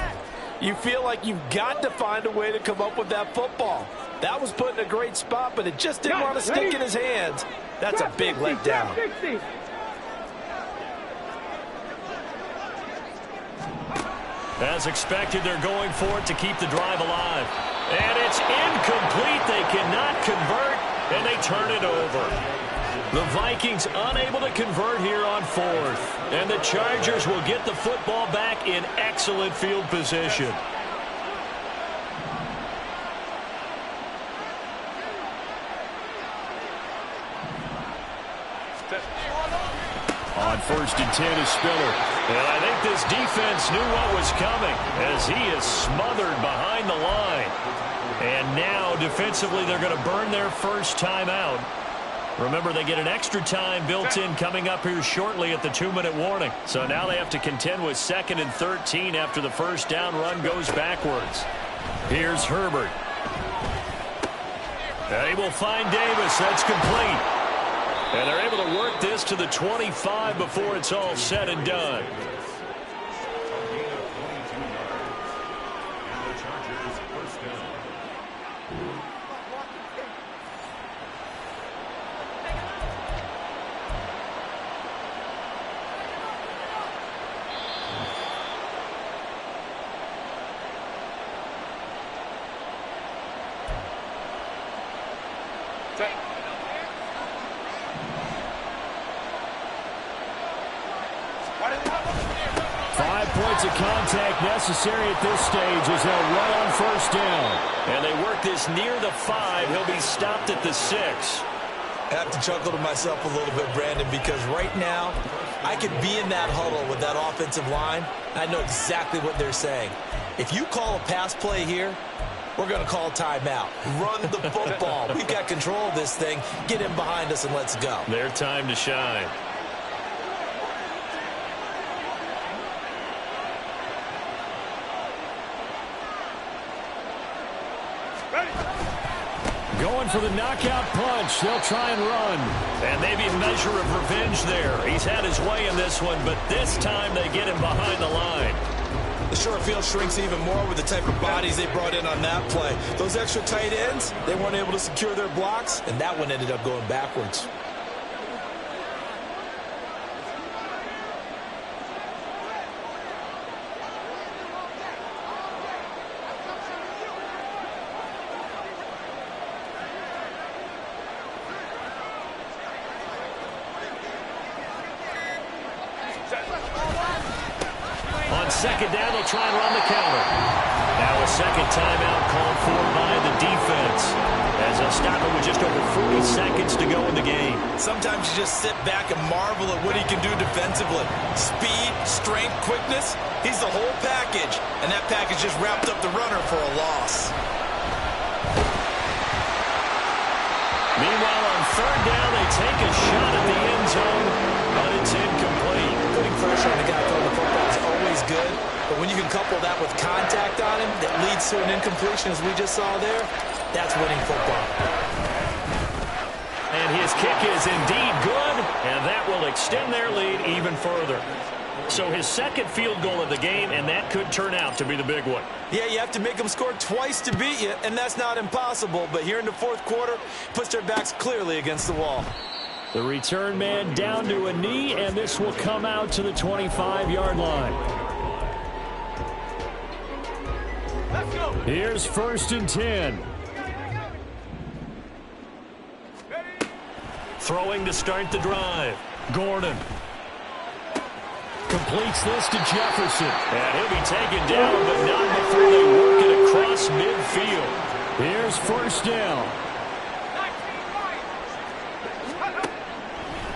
you feel like you've got to find a way to come up with that football. That was put in a great spot, but it just didn't want to stick in his hands. That's a big letdown. As expected, they're going for it to keep the drive alive. And it's incomplete. They cannot convert, and they turn it over. The Vikings unable to convert here on 4th. And the Chargers will get the football back in excellent field position. On 1st and 10 is Spiller. And I think this defense knew what was coming as he is smothered behind the line. And now defensively they're going to burn their first timeout. Remember, they get an extra time built in coming up here shortly at the 2-minute warning. So now they have to contend with 2nd and 13 after the first down run goes backwards. Here's Herbert. They will find Davis. That's complete. And they're able to work this to the 25 before it's all said and done. Of contact necessary at this stage as they'll run on 1st down. And they work this near the 5. He'll be stopped at the 6. I have to chuckle to myself a little bit, Brandon, because right now I could be in that huddle with that offensive line. I know exactly what they're saying. If you call a pass play here, we're going to call timeout. Run the football. We've got control of this thing. Get in behind us and let's go. Their time to shine. Going for the knockout punch. They'll try and run. And maybe a measure of revenge there. He's had his way in this one, but this time they get him behind the line. The short field shrinks even more with the type of bodies they brought in on that play. Those extra tight ends, they weren't able to secure their blocks, and that one ended up going backwards. On 2nd down, they'll try and run the counter. Now a second timeout called for by the defense as they'll stop it with just over 40 seconds to go in the game. Sometimes you just sit back and marvel at what he can do defensively. Speed, strength, quickness, he's the whole package. And that package just wrapped up the runner for a loss. Meanwhile, on 3rd down, they take a shot at the end zone, but it's incomplete. Putting pressure on the guy throwing the football is always good, but when you can couple that with contact on him that leads to an incompletion, as we just saw there, that's winning football. And his kick is indeed good, and that will extend their lead even further. So his 2nd field goal of the game, and that could turn out to be the big one. Yeah, you have to make them score twice to beat you, and that's not impossible. But here in the 4th quarter, puts their backs clearly against the wall. The return man down to a knee, and this will come out to the 25-yard line. Let's go. Here's 1st and 10. Throwing to start the drive. Gordon. Completes this to Jefferson. And he'll be taken down, but not before they work it across midfield. Here's 1st down.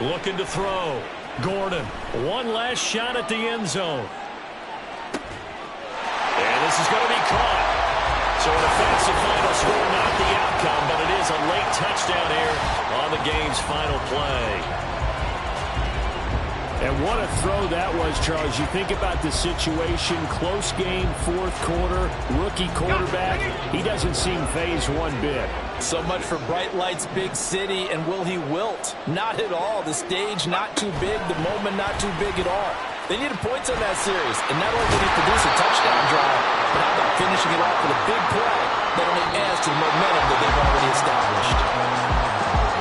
Looking to throw. Gordon, one last shot at the end zone. And this is going to be caught. So an offensive final score, not the outcome, but it is a late touchdown here on the game's final play. And what a throw that was, Charles. You think about the situation, close game, fourth quarter, rookie quarterback. He doesn't seem fazed one bit. So much for bright lights, big city, and will he wilt? Not at all. The stage not too big, the moment not too big at all. They needed points on that series, and not only did he produce a touchdown drive, but how about finishing it off with a big play that only adds to the momentum that they've already established.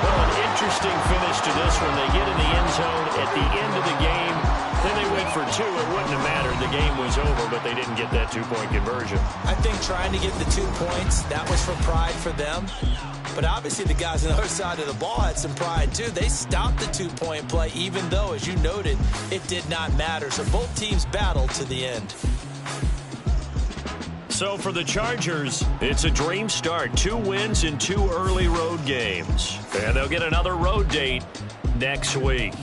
Well, an interesting finish to this one. They get in the end zone at the end of the game. Then they went for two. It wouldn't have mattered. The game was over, but they didn't get that two-point conversion. I think trying to get the 2 points, that was for pride for them. But obviously the guys on the other side of the ball had some pride too. They stopped the two-point play, even though, as you noted, it did not matter. So both teams battled to the end. So for the Chargers, it's a dream start. 2 wins in 2 early road games. And they'll get another road date next week.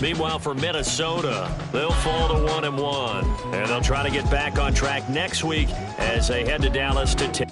Meanwhile, for Minnesota, they'll fall to 1-1. And they'll try to get back on track next week as they head to Dallas to take.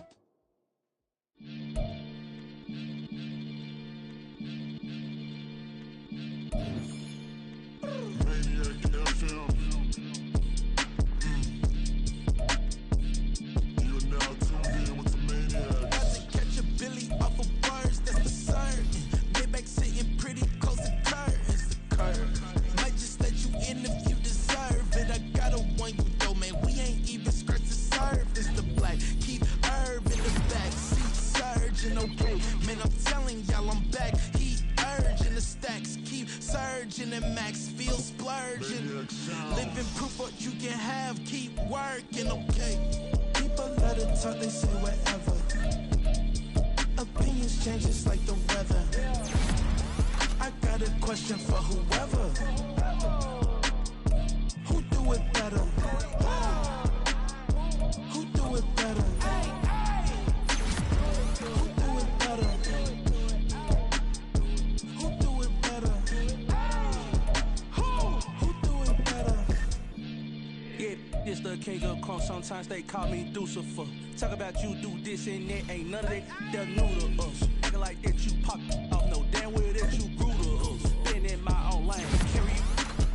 Sometimes they call me Lucifer. Talk about you do this and that. Ain't none of that. They're new to us. Acting like that you popped off. No damn well that you grew to us. Been in my own lane. Carry you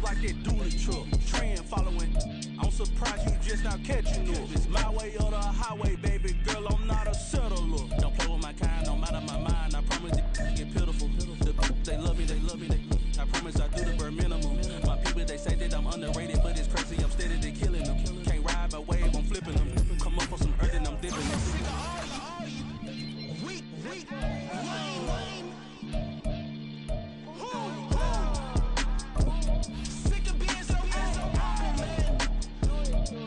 like that dually truck. Trend following. I'm surprised you just now catching up. It's my way or the highway, baby girl. I'm not a settler. Don't play with my kind. I'm out of my mind. I promise they get pitiful. They love me. They love me. I promise I do the bare minimum. My people, they say that I'm underrated, but it's crazy. I'm steady to killing them. Can't ride my wave, I'm flipping them. Come up on some earth and I'm dipping them. Sick of being so man.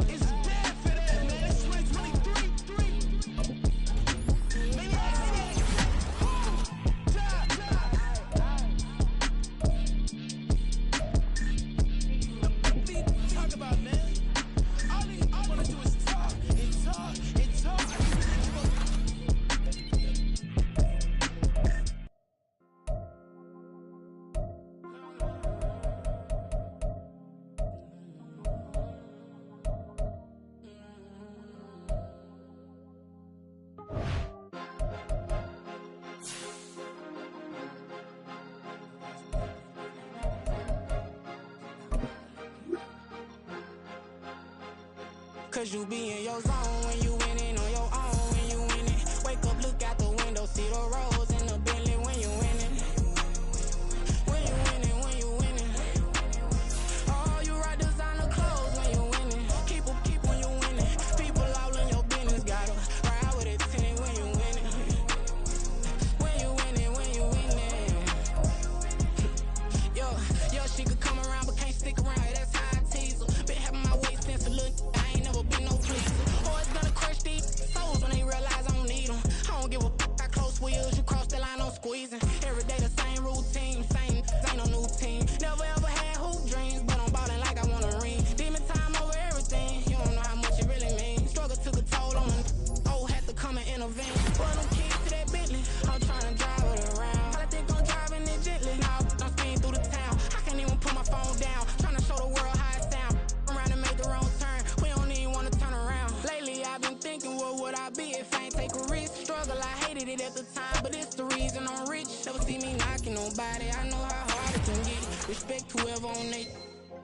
It's dead for that, man. It's 2023. Maybe talk about, man. All I want to do is talk and talk and talk. Cause you be in your zone when you winning on your own when you winning. Wake up, look out the window, see the rose in the Bentley when you winning. When you winning, when you winning. Oh, you right designer clothes when you winning. Keep when you winning. People all in your business, gotta ride with it tinted when you winning. When you winning, when you winning. Yo, she could come around but can't stick around. That's how I tease her. Been having my waist since a little. I ain't never been no pleaser. Oh, it's gonna crush these. Respect whoever on they,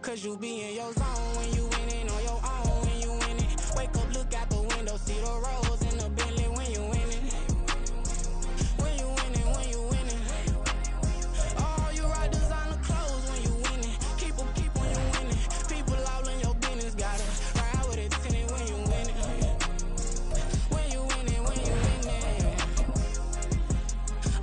cause you be in your zone when you winning on your own when you winning. Wake up, look out the window, see the rose in the Bentley when you winning. When you winning, when you winning. Oh, you rock designer clothes when you winning. Keep when you winning. People all in your business, gotta ride with it, tinted when you winning. When you winning, when you winning.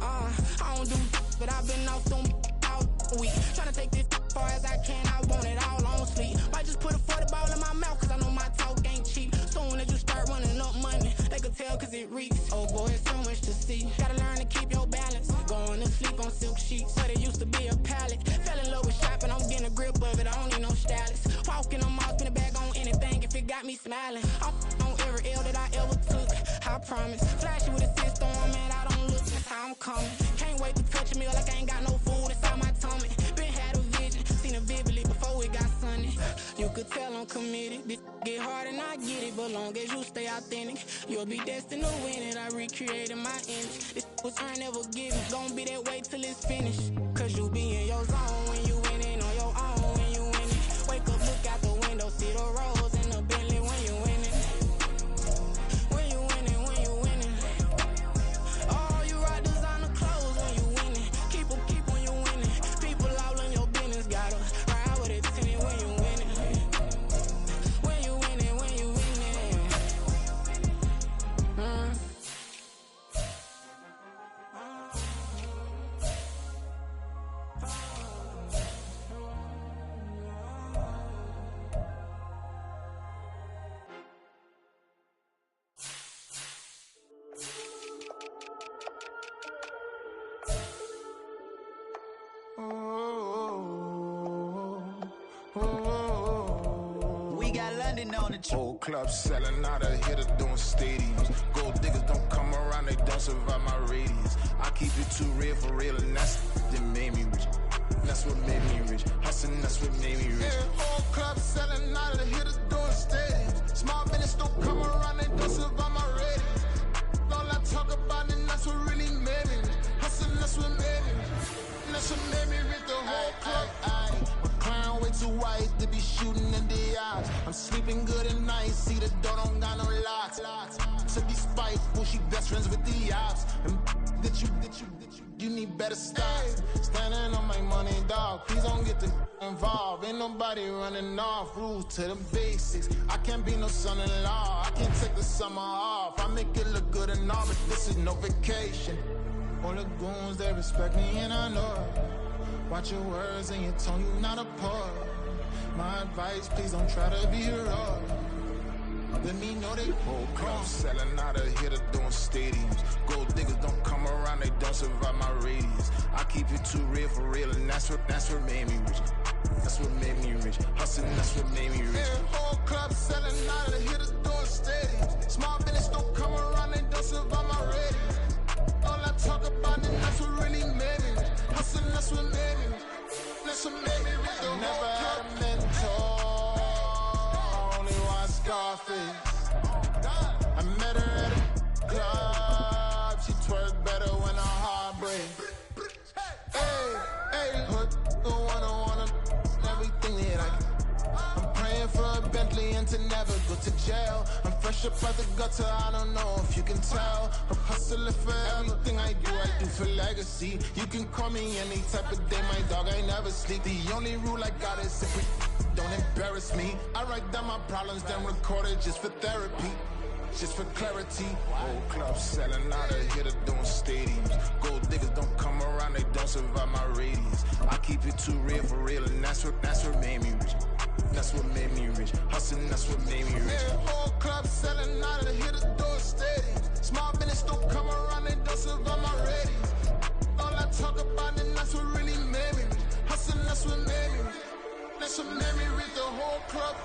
I don't do, but I've been off them all week. Tryna take this far as I can, I want it all on sleep. Might just put a 40 ball in my mouth, cause I know my talk ain't cheap. Soon as you start running up money, they could tell cause it reeks. Oh boy, it's so much to see. Gotta learn to keep your balance. Going to sleep on silk sheets, but it used to be a pallet. Fell in love with shopping, I'm getting a grip of it, I don't need no stylist. Walking on mouth, spin a bag on anything if it got me smiling. I'm on every L that I ever took, I promise. Flashy with a system, man, I don't look, that's how I'm coming. Can't wait to touch a meal like I ain't got no food inside my tummy. Been had a vision, seen it vividly before it got sunny. You could tell I'm committed, this get hard and I get it, but long as you stay authentic, you'll be destined to win it. I recreated my image, this was earned, never given. Gonna be that way till it's finished, cause you be in your zone when you winning on your own when you winning. Wake up, look out the window, see the rose in the Bentley when you winning. When you winning, when you winning. Oh, you rock designer clothes when you winning. Keep when you winning. People all in your business, gotta ride with it, tinted when you winning. When you winning, when you winning. We got London on the trip. Whole club selling out of hitter doing stadiums. Gold diggers don't come around, they don't survive my radius. I keep it too real for real, and that's that made me rich. That's what made me rich. Hustling, that's what made me rich. Yeah, whole club selling out of hitters doing stadiums. Small business don't come around, they don't survive my radius. All I talk about, and that's what really made me rich. Hustling, that's what made me rich. That's what made me rich. The whole club. Way too white to be shooting in the eyes. I'm sleeping good at night, see the door don't got no locks. To be spiteful, she best friends with the ops. And you need better stocks. Standing on my money, dog. Please don't get involved. Ain't nobody running off. Rules to the basics. I can't be no son-in-law. I can't take the summer off. I make it look good and all, but this is no vacation. All the goons, they respect me and I know it. Watch your words and your tone, you not a part. My advice, please don't try to be heroic. Let me know they whole club selling out of hitter doing stadiums. Gold diggers don't come around, they don't survive my radius. I keep it too real for real, and that's what made me rich. That's what made me rich. Hustling, that's what made me rich. Yeah, whole club selling out of hitters doing stadiums. Small business don't come around, they don't survive my radius. All I talk about, and that's what really made me rich. Hustling, that's what made me rich. That's what made me rich. I never had a mentor, only one Scarface. I met her at a club, she twerked better when her heart breaks. Hey, hood, wanna everything that I can. I'm praying for a Bentley and to never go to jail. I'm fresh up out the gutter, I don't know if you can tell. I'm hustling for everything I do for legacy. You can call me any type of day, my dog, I never sleep. The only rule I got is if we don't embarrass me. I write down my problems, then record it just for therapy. Just for clarity. Whole club selling out of hitter doing stadiums. Gold diggers don't come around, they don't survive my radius. I keep it too real for real, and that's what made me rich. That's what made me rich. Hustling, that's what made me rich. Yeah, whole club selling out of hitter doing stadiums. Small business don't come around, they don't survive my radius. All I talk about, and that's what really made me rich. Hustling, that's what made me rich. That's what made me rich. The whole club.